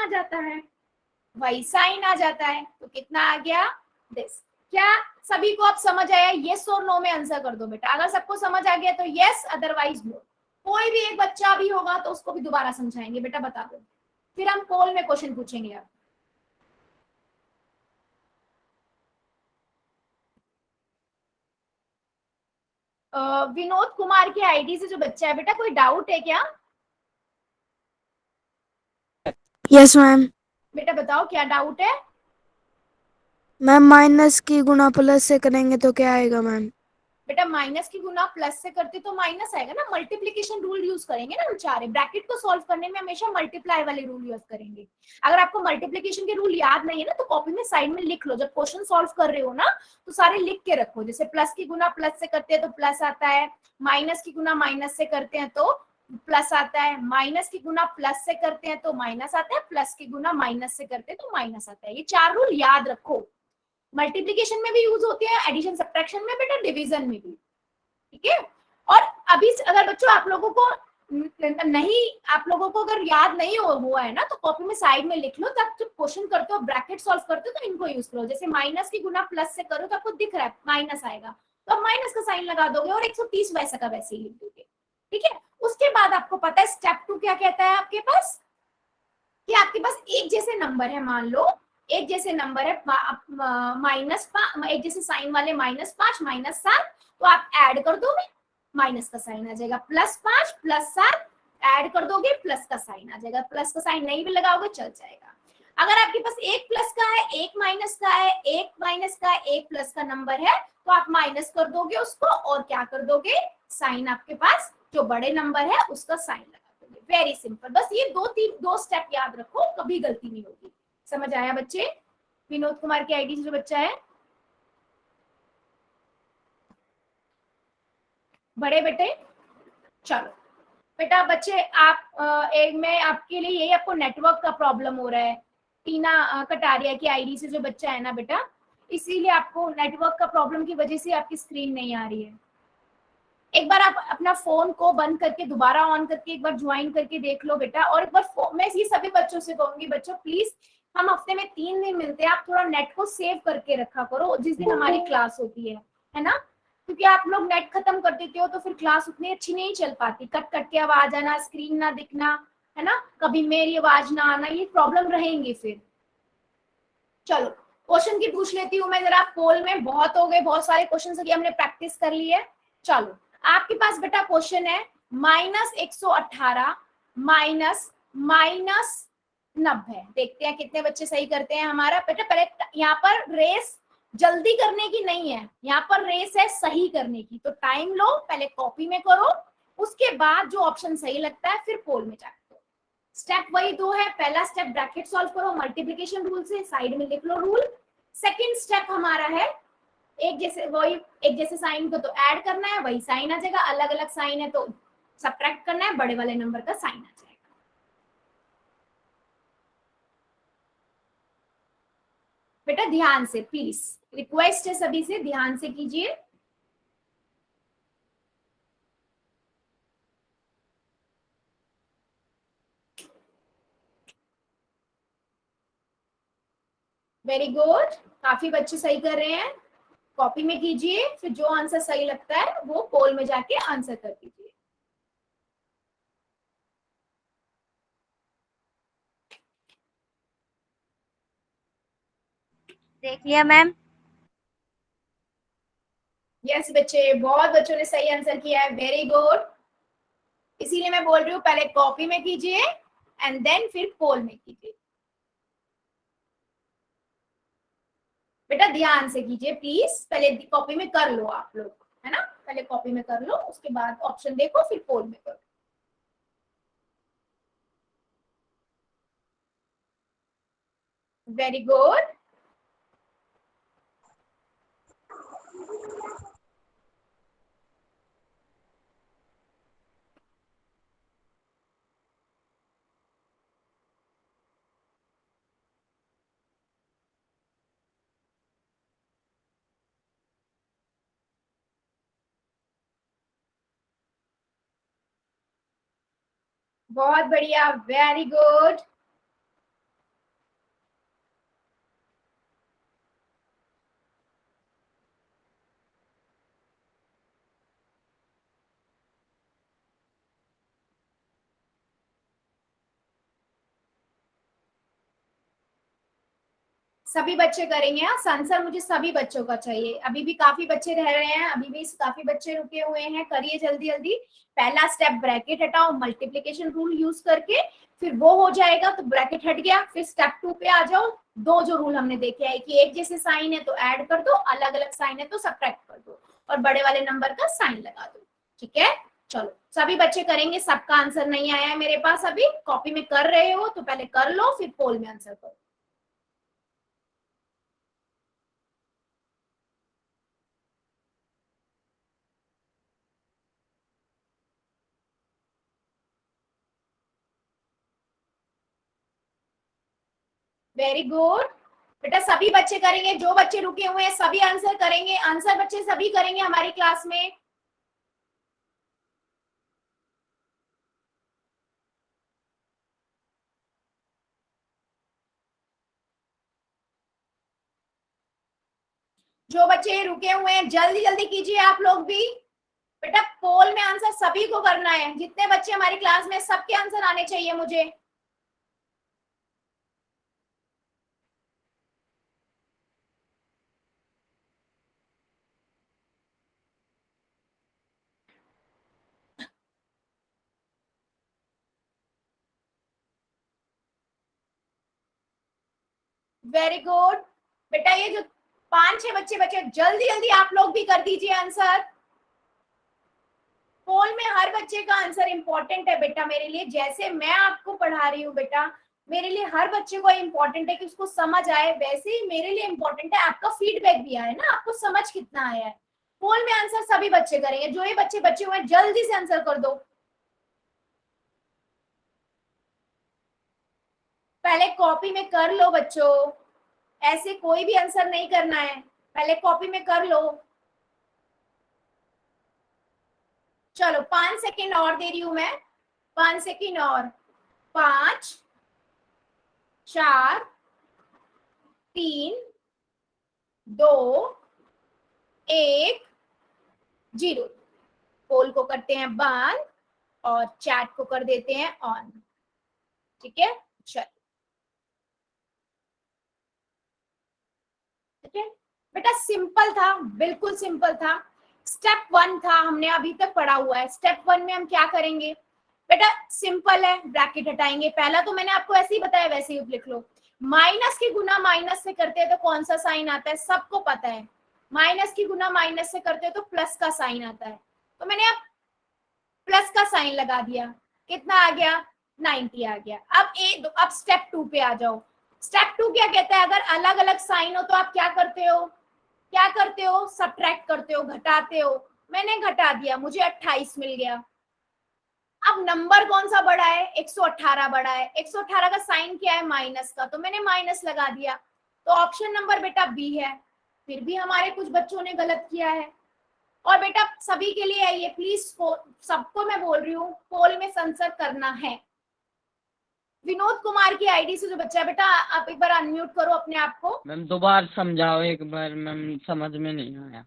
आ जाता है, तो कितना आ गया दिस। क्या सभी को अब समझ आया, यस और नो में आंसर कर दो बेटा, अगर सबको समझ आ गया तो यस, अदरवाइज नो। कोई भी एक बच्चा भी होगा तो उसको भी दोबारा समझाएंगे, बेटा बता दो, फिर हम पोल में क्वेश्चन पूछेंगे। अब विनोद कुमार की आईडी से जो बच्चा है बेटा, कोई डाउट है क्या? Yes ma'am. बेटा बताओ क्या डाउट है। मैम माइनस की गुना प्लस से करेंगे तो क्या आएगा मैम? बेटा माइनस की गुना प्लस से करते तो माइनस आएगा ना, मल्टीप्लिकेशन रूल यूज करेंगे ना बेचारे, ब्रैकेट को सॉल्व करने में हमेशा मल्टीप्लाई वाले रूल यूज करेंगे। अगर आपको मल्टीप्लिकेशन के रूल याद नहीं है ना, तो कॉपी में साइड में लिख लो, जब क्वेश्चन सॉल्व कर रहे हो ना तो सारे लिख के रखो। जैसे प्लस की गुना प्लस से करते हैं तो प्लस आता है, माइनस की गुना माइनस से करते हैं तो प्लस आता है, माइनस की गुना प्लस से करते हैं तो माइनस आता है, प्लस की गुना माइनस से करते हैं तो माइनस आता है। ये 4 रूल याद रखो, मल्टीप्लिकेशन में भी यूज होते हैं, एडिशन सब्ट्रैक्शन में बेटा, डिवीजन में भी, ठीक है। और अभी अगर बच्चों आप लोगों को नहीं, आप लोगों को अगर याद नहीं हुआ है ना तो कॉपी में साइड में लिख लो, तब जब क्वेश्चन करते हो ब्रैकेट सॉल्व करते हो तो इनको यूज करो। जैसे माइनस की गुना प्लस से करो तो आपको दिख रहा है माइनस आएगा, तो आप माइनस का साइन लगा दोगे और 130 वैसा का वैसे ही लिख दोगे। ठीक है, उसके बाद आपको पता है स्टेप 2 क्या कहता है आपके पास, कि आपके पास एक जैसे नंबर है, मान लो एक जैसे नंबर है -5, एक जैसे साइन वाले -5 -7, तो आप ऐड कर दोगे माइनस का साइन आ जाएगा, +5 +7 ऐड कर दोगे प्लस का साइन आ जाएगा, प्लस का साइन नहीं भी लगाओगे चल जाएगा। अगर आपके पास एक प्लस का है, एक माइनस का है, एक माइनस का है, एक प्लस का नंबर है, तो आप माइनस कर दोगे उसको और क्या कर दोगे, साइन आपके पास जो बड़े नंबर है उसका साइन लगा दोगे। वेरी सिंपल, बस ये दो स्टेप याद रखो, कभी गलती नहीं होगी। समझ आया बच्चे? विनोद कुमार की आईडी जो बच्चा है, बड़े बेटे, चलो बेटा बच्चे आप एक में आपके लिए यही आपको नेटवर्क का प्रॉब्लम हो रहा है, टीना कटारिया की आईडी से जो बच्चा है ना बेटा, इसीलिए आपको नेटवर्क का प्रॉब्लम की वजह से आपकी स्क्रीन नहीं आ रही है। एक बार आप अपना फोन को बंद करके दोबारा ऑन करके एक बार ज्वाइन करके देख लो बेटा। और एक बार मैं ये सभी बच्चों से कहूंगी, बच्चों प्लीज हम हफ्ते में 3 दिन मिलते हैं, आप थोड़ा नेट को सेव करके रखा करो जिस दिन हमारी क्लास होती है ना, क्योंकि आप लोग नेट खत्म कर देते हो तो फिर क्लास उतनी अच्छी नहीं चल पाती, कट कट के आवाज आना, स्क्रीन ना दिखना, है ना, कभी मेरी आवाज ना आना, ये प्रॉब्लम रहेंगी फिर। चलो क्वेश्चन की पूछ लेती हूँ मैं जरा, पोल में बहुत हो गए, बहुत सारे क्वेश्चन हमने प्रैक्टिस कर ली है। चलो आपके पास बेटा क्वेश्चन है -118 -90, देखते हैं कितने बच्चे सही करते हैं हमारा। बेटा पहले यहाँ पर रेस जल्दी करने की नहीं है, यहाँ पर रेस है सही करने की, तो टाइम लो, पहले कॉपी में करो, उसके बाद जो ऑप्शन सही लगता है फिर पोल में जाके दो। स्टेप वही 2 है, पहला स्टेप ब्रैकेट सॉल्व करो मल्टीप्लिकेशन रूल से, साइड में लिख लो रूल। सेकेंड स्टेप हमारा है एक जैसे साइन को तो ऐड करना है, वही साइन आ जाएगा, अलग अलग साइन है तो सब्ट्रैक्ट करना है, बड़े वाले नंबर का साइन आ जाएगा। बेटा ध्यान से प्लीज, रिक्वेस्ट है सभी से, ध्यान से कीजिए। वेरी गुड, काफी बच्चे सही कर रहे हैं, कॉपी में कीजिए, फिर जो आंसर सही लगता है वो पोल में जाके आंसर कर दीजिए। देख लिया मैम। यस बच्चे, बहुत बच्चों ने सही आंसर किया है, वेरी गुड। इसीलिए मैं बोल रही हूँ पहले कॉपी में कीजिए एंड देन फिर पोल में कीजिए। बेटा ध्यान से कीजिए प्लीज, पहले कॉपी में कर लो आप लोग, है ना, पहले कॉपी में कर लो, उसके बाद ऑप्शन देखो फिर पोल में करो। Very good. बहुत बढ़िया, वेरी गुड। सभी बच्चे करेंगे, आंसर मुझे सभी बच्चों का चाहिए, अभी भी काफी बच्चे रह रहे हैं, अभी भी काफी बच्चे रुके हुए हैं, करिए जल्दी जल्दी। पहला स्टेप ब्रैकेट हटाओ मल्टीप्लिकेशन रूल यूज करके, फिर वो हो जाएगा तो ब्रैकेट हट गया, फिर स्टेप 2 पे आ जाओ। दो जो रूल हमने देखे है कि एक जैसे साइन है तो ऐड कर दो, अलग अलग साइन है तो सब्ट्रैक्ट कर दो, और बड़े वाले नंबर का साइन लगा दो। ठीक है, चलो सभी बच्चे करेंगे, सबका आंसर नहीं आया है मेरे पास अभी, कॉपी में कर रहे हो तो पहले कर लो फिर पोल में आंसर करो। वेरी गुड बेटा, सभी बच्चे करेंगे, जो बच्चे रुके हुए हैं सभी आंसर करेंगे, आंसर बच्चे सभी करेंगे हमारी क्लास में। जो बच्चे रुके हुए हैं जल्दी जल्दी कीजिए आप लोग भी। बेटा पोल में आंसर सभी को करना है, जितने बच्चे हमारी क्लास में सबके आंसर आने चाहिए मुझे। वेरी गुड बेटा, ये जो 5-6 बच्चे बचे जल्दी जल्दी आप लोग भी कर दीजिए आंसर। पोल में हर बच्चे का आंसर इंपॉर्टेंट है बेटा मेरे लिए, जैसे मैं आपको पढ़ा रही हूँ बेटा मेरे लिए हर बच्चे को इंपॉर्टेंट है कि उसको समझ आए, वैसे ही मेरे लिए इंपॉर्टेंट है आपका फीडबैक भी आए ना, आपको समझ कितना आया है। पोल में आंसर सभी बच्चे करेंगे, जो ये बच्चे बचे हुए हैं जल्दी से आंसर कर दो। पहले कॉपी में कर लो बच्चों, ऐसे कोई भी आंसर नहीं करना है, पहले कॉपी में कर लो। चलो 5 सेकेंड और दे रही हूं मैं, 5 सेकेंड और। 5 4 3 2 1 0। पोल को करते हैं बंद और चैट को कर देते हैं ऑन। ठीक है, चलो ठीक है बेटा, सिंपल था, बिल्कुल सिंपल था। स्टेप 1 था, हमने अभी तक पढ़ा हुआ है। स्टेप 1 में हम क्या करेंगे बेटा, सिंपल है, ब्रैकेट हटाएंगे। पहला तो मैंने आपको ऐसे ही बताया, वैसे ही लिख लो। माइनस की गुना माइनस से करते हैं तो कौन सा साइन आता है, सबको पता है। माइनस की गुना माइनस से करते हैं तो प्लस का साइन आता है, तो मैंने अब प्लस का साइन लगा दिया। कितना आ गया, 90 आ गया। अब स्टेप 2 पे आ जाओ। स्टेप 2 क्या कहता है, अगर अलग अलग साइन हो तो आप क्या करते हो, सब्ट्रैक्ट करते हो, घटाते हो। मैंने घटा दिया, मुझे 28 मिल गया। अब नंबर कौन सा बड़ा है, 118 बड़ा है। 118 का साइन क्या है, माइनस का, तो मैंने माइनस लगा दिया। तो ऑप्शन नंबर बेटा बी है। फिर भी हमारे कुछ बच्चों ने गलत किया है। और बेटा सभी के लिए है ये, प्लीज सबको मैं बोल रही हूँ, पोल में आंसर करना है। विनोद कुमार की आईडी से जो बच्चा है बेटा, आप एक बार अनम्यूट करो अपने आप को। मैम दोबारा समझाओ एक बार, मैम समझ में नहीं आया।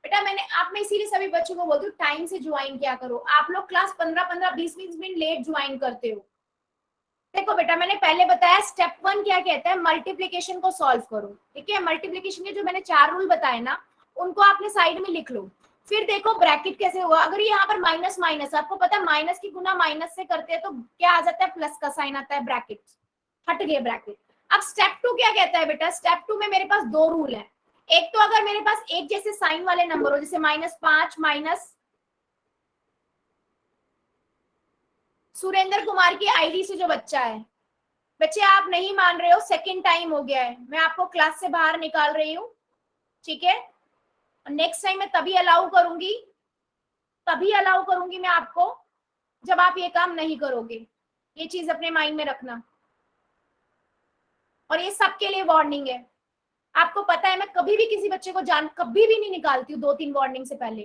बेटा मैं इसीलिए सभी बच्चों को बोलती हूँ टाइम से ज्वाइन किया करो। आप लोग क्लास 15-15 20-20 मिनट लेट ज्वाइन करते हो। देखो बेटा मैंने पहले बताया स्टेप 1 क्या कहता है, मल्टीप्लिकेशन को सॉल्व करो। ठीक है, मल्टीप्लिकेशन के जो मैंने 4 रूल बताए ना, उनको आपने साइड में लिख लो। फिर देखो ब्रैकेट कैसे होगा। अगर यहाँ पर माइनस माइनस, आपको पता है माइनस की गुना माइनस से करते हैं तो क्या आ जाता है, प्लस का साइन आता है, ब्रैकेट हट गए ब्रैकेट। अब स्टेप 2 क्या कहता है बेटा, स्टेप 2 में मेरे पास 2 रूल है। एक तो अगर मेरे पास एक जैसे साइन वाले नंबर हो, जैसे -5 माइनस सुरेंद्र कुमार की आईडी से जो बच्चा है, बच्चे आप नहीं मान रहे हो, सेकंड टाइम हो गया है, मैं आपको क्लास से बाहर निकाल रही हूँ। ठीक है, नेक्स्ट टाइम मैं तभी अलाउ करूंगी मैं आपको जब आप ये काम नहीं करोगे। ये चीज अपने माइंड में रखना। और ये सबके लिए वार्निंग है। आपको पता है मैं कभी भी किसी बच्चे को कभी भी नहीं निकालती हूँ 2-3 वार्निंग से पहले।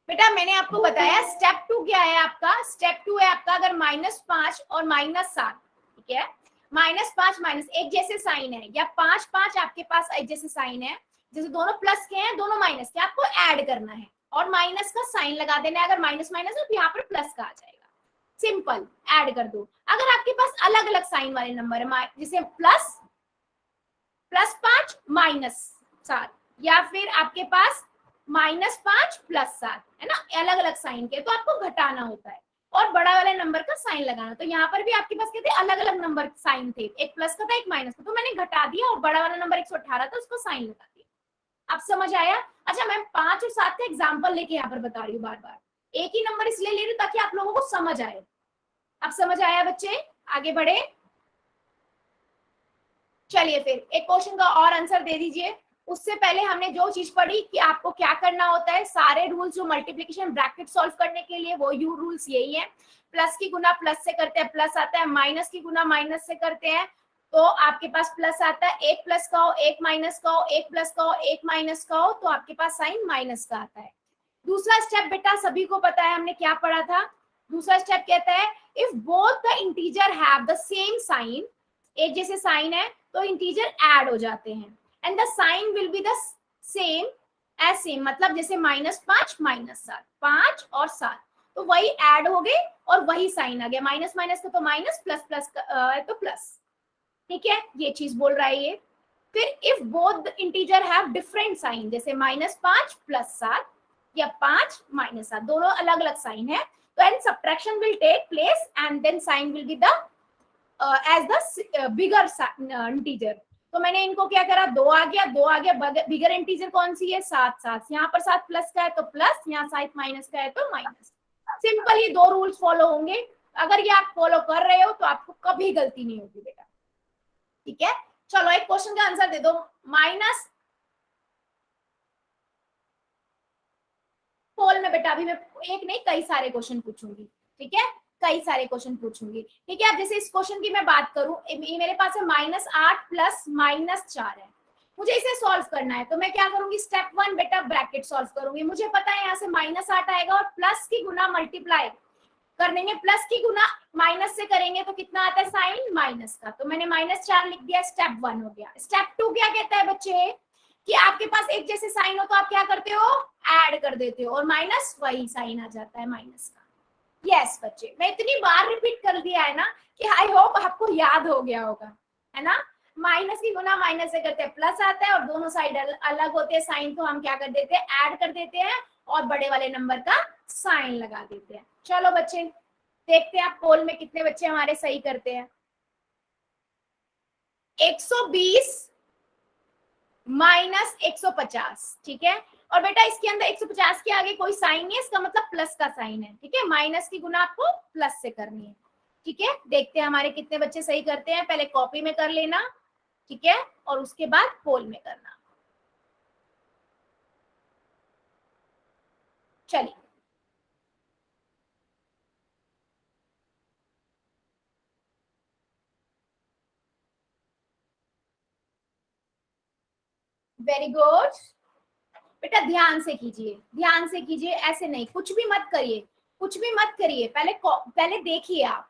बेटा मैंने आपको बताया स्टेप 2 क्या है आपका, स्टेप 2 है आपका अगर -5 और -7, ठीक है, -5 माइनस एक जैसे साइन है, या 5-5 आपके पास एक जैसे साइन है, जैसे दोनों प्लस के हैं दोनों माइनस के, आपको ऐड करना है और माइनस का साइन लगा देना है। अगर माइनस माइनस है तो यहाँ पर प्लस का आ जाएगा, सिंपल ऐड कर दो। अगर आपके पास अलग अलग साइन वाले नंबर है, जैसे +5 -7, या फिर आपके पास -5 +7 है ना, अलग अलग साइन के, तो आपको घटाना होता है और बड़ा वाले नंबर का साइन लगाना। तो यहाँ पर भी आपके पास कहते अलग अलग नंबर साइन थे, एक प्लस का था एक माइनस का, तो मैंने घटा दिया और बड़ा वाला नंबर 118 था उसको साइन लगा दिया। अब समझ आया? अच्छा मैम 5 और 7 का एग्जाम्पल लेके यहाँ पर बता रही हूँ, बार बार एक ही नंबर इसलिए ले रही हूँ ताकि आप लोगों को समझ आए। अब समझ आया बच्चे, आगे बढ़े। चलिए फिर एक क्वेश्चन का और आंसर दे दीजिए। उससे पहले हमने जो चीज पढ़ी कि आपको क्या करना होता है, सारे रूल्स जो मल्टीप्लिकेशन ब्रैकेट सॉल्व करने के लिए वो यू रूल्स यही है। प्लस की गुना प्लस से करते हैं प्लस आता है, माइनस की गुना माइनस से करते हैं तो आपके पास प्लस आता है। एक प्लस का हो, एक माइनस का हो, एक प्लस का हो, एक माइनस का हो, तो आपके पास साइन माइनस का आता है। दूसरा स्टेप बेटा सभी को पता है, हमने क्या पढ़ा था। दूसरा स्टेप कहता है if both the integer have the same sign, एक जैसे साइन है तो इंटीजर ऐड हो जाते हैं and the sign will be the same as same, मतलब जैसे -5 -7, 5 और 7 तो वही ऐड हो गए और वही साइन आ गया, माइनस माइनस का तो माइनस, प्लस प्लस का तो प्लस। ठीक है, ये चीज बोल रहा है ये। फिर if both integer have different sign, जैसे -5 + 7 या 5 - 7, दोनों अलग अलग साइन है, तो and subtraction will take place and then sign will be the as the bigger integer. तो मैंने इनको क्या करा, 2 आ गया, 2 आ गया, बिगर इंटीजर कौन सी है, 7 7, यहाँ पर 7 प्लस का है तो प्लस, यहाँ 7 माइनस का है तो माइनस। सिंपल, ये 2 रूल्स फॉलो होंगे, अगर ये आप फॉलो कर रहे हो तो आपको कभी गलती नहीं होगी बेटा। ठीक है, चलो एक क्वेश्चन का आंसर दे दो। माइनस पोल में बेटा अभी मैं एक नहीं कई सारे क्वेश्चन पूछूंगी, ठीक है, कई सारे क्वेश्चन पूछूंगी। ठीक है, अब जैसे इस क्वेश्चन की मैं बात करूं, मेरे पास है -8 + -4 है, मुझे इसे सॉल्व करना है, तो मैं क्या करूंगी, स्टेप 1 बेटा ब्रैकेट सॉल्व करूंगी। मुझे पता है यहाँ से -8 आएगा और प्लस की गुना मल्टीप्लाई कर देंगे, प्लस की गुना माइनस से करेंगे तो कितना आता है, साइन माइनस का, तो मैंने -4 लिख दिया, स्टेप 1 हो गया। स्टेप 2 क्या कहता है बच्चे, कि आपके पास एक जैसे साइन हो तो आप क्या करते हो, ऐड कर देते हो, और माइनस वही साइन आ जाता है माइनस का। यस बच्चे, मैं इतनी बार रिपीट कर दिया है ना कि आई होप आपको याद हो गया होगा, है ना। माइनस की गुना माइनस से करते हैं, प्लस आता है, और दोनों साइड अलग होते हैं साइन, तो हम क्या कर देते हैं, ऐड कर देते हैं और बड़े वाले नंबर का साइन लगा देते हैं। चलो बच्चे देखते हैं आप पोल में कितने बच्चे हमारे सही करते हैं। 120 - 150, ठीक है, और बेटा इसके अंदर 150 के आगे कोई साइन नहीं है, इसका मतलब प्लस का साइन है। ठीक है, माइनस की गुना आपको प्लस से करनी है। ठीक है, देखते हैं हमारे कितने बच्चे सही करते हैं, पहले कॉपी में कर लेना, ठीक है, और उसके बाद पोल में करना। चलिए वेरी गुड बेटा, ध्यान से कीजिए, ध्यान से कीजिए, ऐसे नहीं, कुछ भी मत करिए, कुछ भी मत करिए, पहले देखिए आप,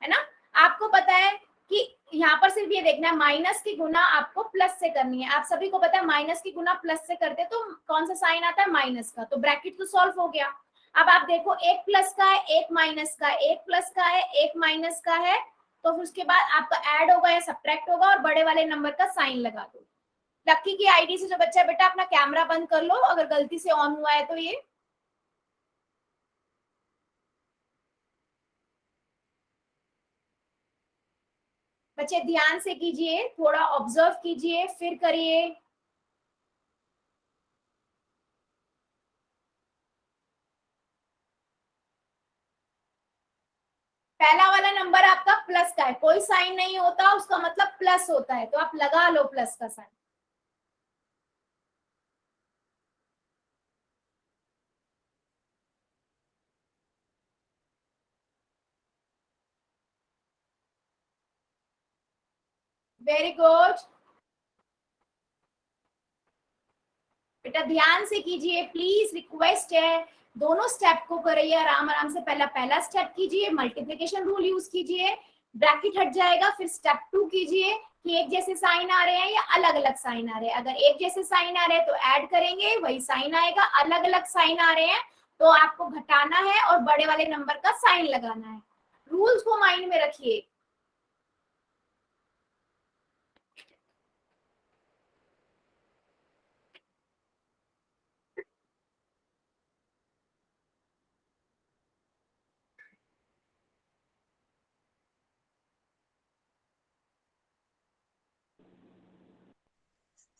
है ना। आपको पता है कि यहाँ पर सिर्फ ये देखना है, माइनस की गुना आपको प्लस से करनी है। आप सभी को पता है माइनस की गुना प्लस से करते तो कौन सा साइन आता है, माइनस का, तो ब्रैकेट तो सॉल्व हो गया। अब आप देखो, एक प्लस का है, एक माइनस का, एक प्लस का है, एक माइनस का है, तो फिर उसके बाद आपका ऐड होगा या सब्ट्रैक्ट होगा और बड़े वाले नंबर का साइन लगा दो। लक्की की आईडी से जो बच्चा है बेटा, अपना कैमरा बंद कर लो अगर गलती से ऑन हुआ है तो। ये बच्चे ध्यान से कीजिए, थोड़ा ऑब्जर्व कीजिए फिर करिए। पहला वाला नंबर आपका प्लस का है, कोई साइन नहीं होता उसका मतलब प्लस होता है, तो आप लगा लो प्लस का साइन। वेरी गुड बेटा, ध्यान से कीजिए प्लीज, रिक्वेस्ट है, दोनों स्टेप को करिए आराम आराम से। पहला स्टेप कीजिए, मल्टीप्लिकेशन रूल यूज कीजिए, ब्रैकेट हट जाएगा, फिर स्टेप 2 कीजिए कि एक जैसे साइन आ रहे हैं या अलग अलग साइन आ रहे हैं। अगर एक जैसे साइन आ रहे हैं तो ऐड करेंगे, वही साइन आएगा। अलग अलग साइन आ रहे हैं तो आपको घटाना है और बड़े वाले नंबर का साइन लगाना है। रूल्स को माइंड में रखिए।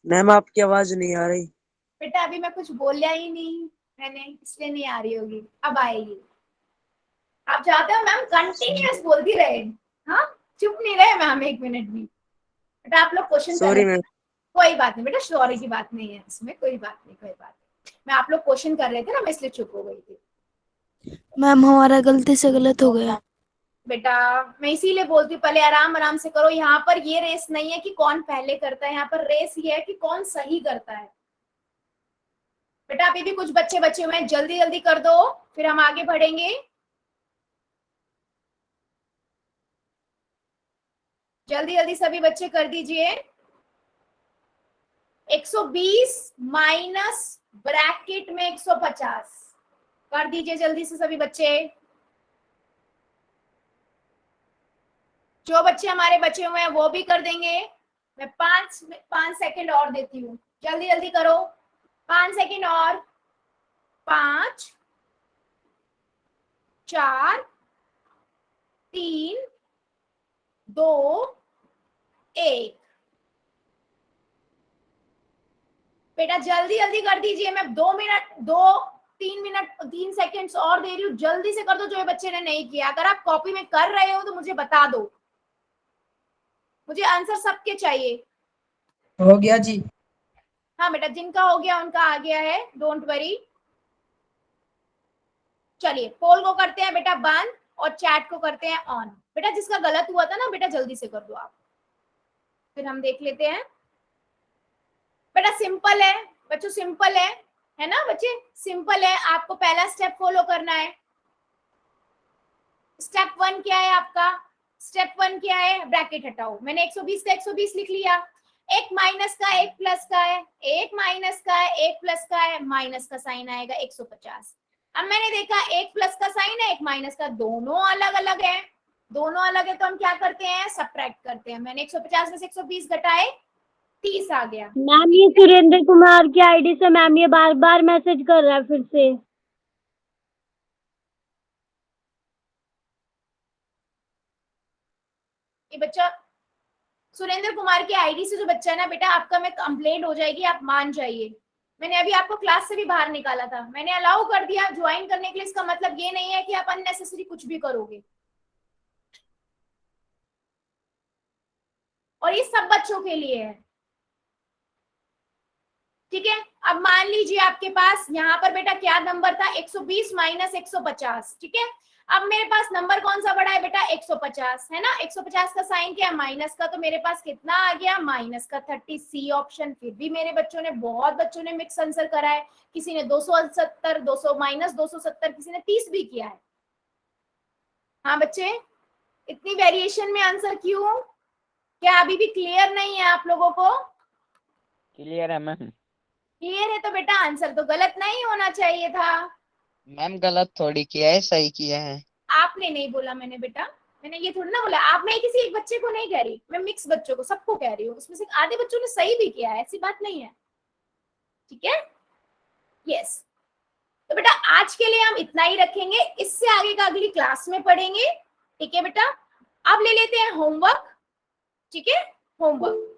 मैम आपकी आवाज नहीं आ रही। बेटा अभी मैं कुछ बोला ही नहीं मैंने, इसलिए नहीं आ रही होगी, अब आएगी। आप चाहते हो मैम कंटिन्यूअस बोलती रहे, हाँ, चुप नहीं रहे मैम एक मिनट भी। बेटा आप लोग क्वेश्चन कर सॉरी रहे मैम। थे, कोई बात नहीं बेटा, सॉरी की बात नहीं है इसमें, कोई बात नहीं, कोई बात नहीं। मैं आप लोग क्वेश्चन कर रहे थे ना, मैं इसलिए चुप हो गई थी। मैम हमारा गलती से गलत हो गया। बेटा मैं इसीलिए बोलती हूँ, पहले आराम आराम से करो। यहाँ पर ये रेस नहीं है कि कौन पहले करता है, यहाँ पर रेस ये है कि कौन सही करता है। बेटा अभी भी कुछ बच्चे बचे हुए हैं, जल्दी जल्दी कर दो फिर हम आगे बढ़ेंगे। जल्दी जल्दी सभी बच्चे कर दीजिए। 120 माइनस ब्रैकेट में 150 कर दीजिए जल्दी से सभी बच्चे। जो बच्चे हमारे बचे हुए हैं वो भी कर देंगे। मैं 5 सेकंड और देती हूँ, जल्दी जल्दी करो। 5 सेकंड और। 5 4 3 2 1। बेटा जल्दी जल्दी कर दीजिए। मैं 3 सेकंड्स और दे रही हूँ, जल्दी से कर दो जो बच्चे ने नहीं किया। अगर आप कॉपी में कर रहे हो तो मुझे बता दो, मुझे आंसर सबके चाहिए। हो गया जी। हाँ बेटा, जिनका हो गया उनका आ गया है, डोंट वरी। चलिए पोल को करते हैं बेटा बंद और चैट को करते हैं ऑन। बेटा जिसका गलत हुआ था ना बेटा जल्दी से कर दो आप, फिर हम देख लेते हैं। बेटा सिंपल है बच्चों, सिंपल है ना बच्चे, सिंपल है। आपको पहला स्टेप फॉलो करना है। स्टेप 1 क्या है आपका? स्टेप 1 क्या है? ब्रैकेट हटाओ। मैंने 120 का 120 लिख लिया। एक माइनस का एक प्लस का है, एक माइनस का है एक प्लस का है, माइनस का साइन आएगा 150। अब मैंने देखा एक प्लस का साइन है एक माइनस का, दोनों अलग अलग है। दोनों अलग है तो हम क्या करते हैं? सब्ट्रैक्ट करते हैं। मैंने 150 में से 120 घटाए, 30 आ गया। मैम ये सुरेंद्र कुमार की आईडी से मैम ये बार बार मैसेज कर रहा है फिर से। ये बच्चा सुरेंद्र कुमार की आईडी से जो बच्चा है ना बेटा, आपका में कंप्लेंट हो जाएगी, आप मान जाइए। मैंने अभी आपको क्लास से भी बाहर निकाला था, मैंने अलाउ कर दिया ज्वाइन करने के लिए। इसका मतलब ये नहीं है कि आप अननेसेसरी कुछ भी करोगे। और ये सब बच्चों के लिए है, ठीक है। अब मान लीजिए आपके पास यहाँ पर बेटा क्या नंबर था? 120 माइनस 150, ठीक है। अब मेरे पास नंबर कौन सा बड़ा है बेटा? 150 है ना। 150 का साइन क्या है? माइनस का। तो मेरे पास कितना आ गया? माइनस का 30, सी ऑप्शन। फिर भी मेरे बच्चों ने, बहुत बच्चों ने मिक्स आंसर करा है। किसी ने 270, 200 माइनस 270, किसी ने 30 भी किया है। हाँ बच्चे, इतनी वेरिएशन में आंसर क्यों? क्या अभी भी क्लियर नहीं है आप लोगों को? क्लियर है मैम। क्लियर है तो बेटा आंसर तो गलत नहीं होना चाहिए था। मैम गलत थोड़ी किया है, सही किया है। आपने नहीं बोला, मैंने बेटा, मैंने ये थोड़ी ना बोला। आप, मैं किसी एक बच्चे को नहीं कह रही, मैं मिक्स बच्चों को, सबको कह रही हूँ। उसमें से आधे बच्चों ने सही भी किया है, ऐसी बात नहीं है, ठीक है। यस, तो बेटा आज के लिए हम इतना ही रखेंगे। इससे आगे का अगली क्लास में पढ़ेंगे, ठीक है बेटा। अब ले लेते हैं होमवर्क, ठीक है। होमवर्क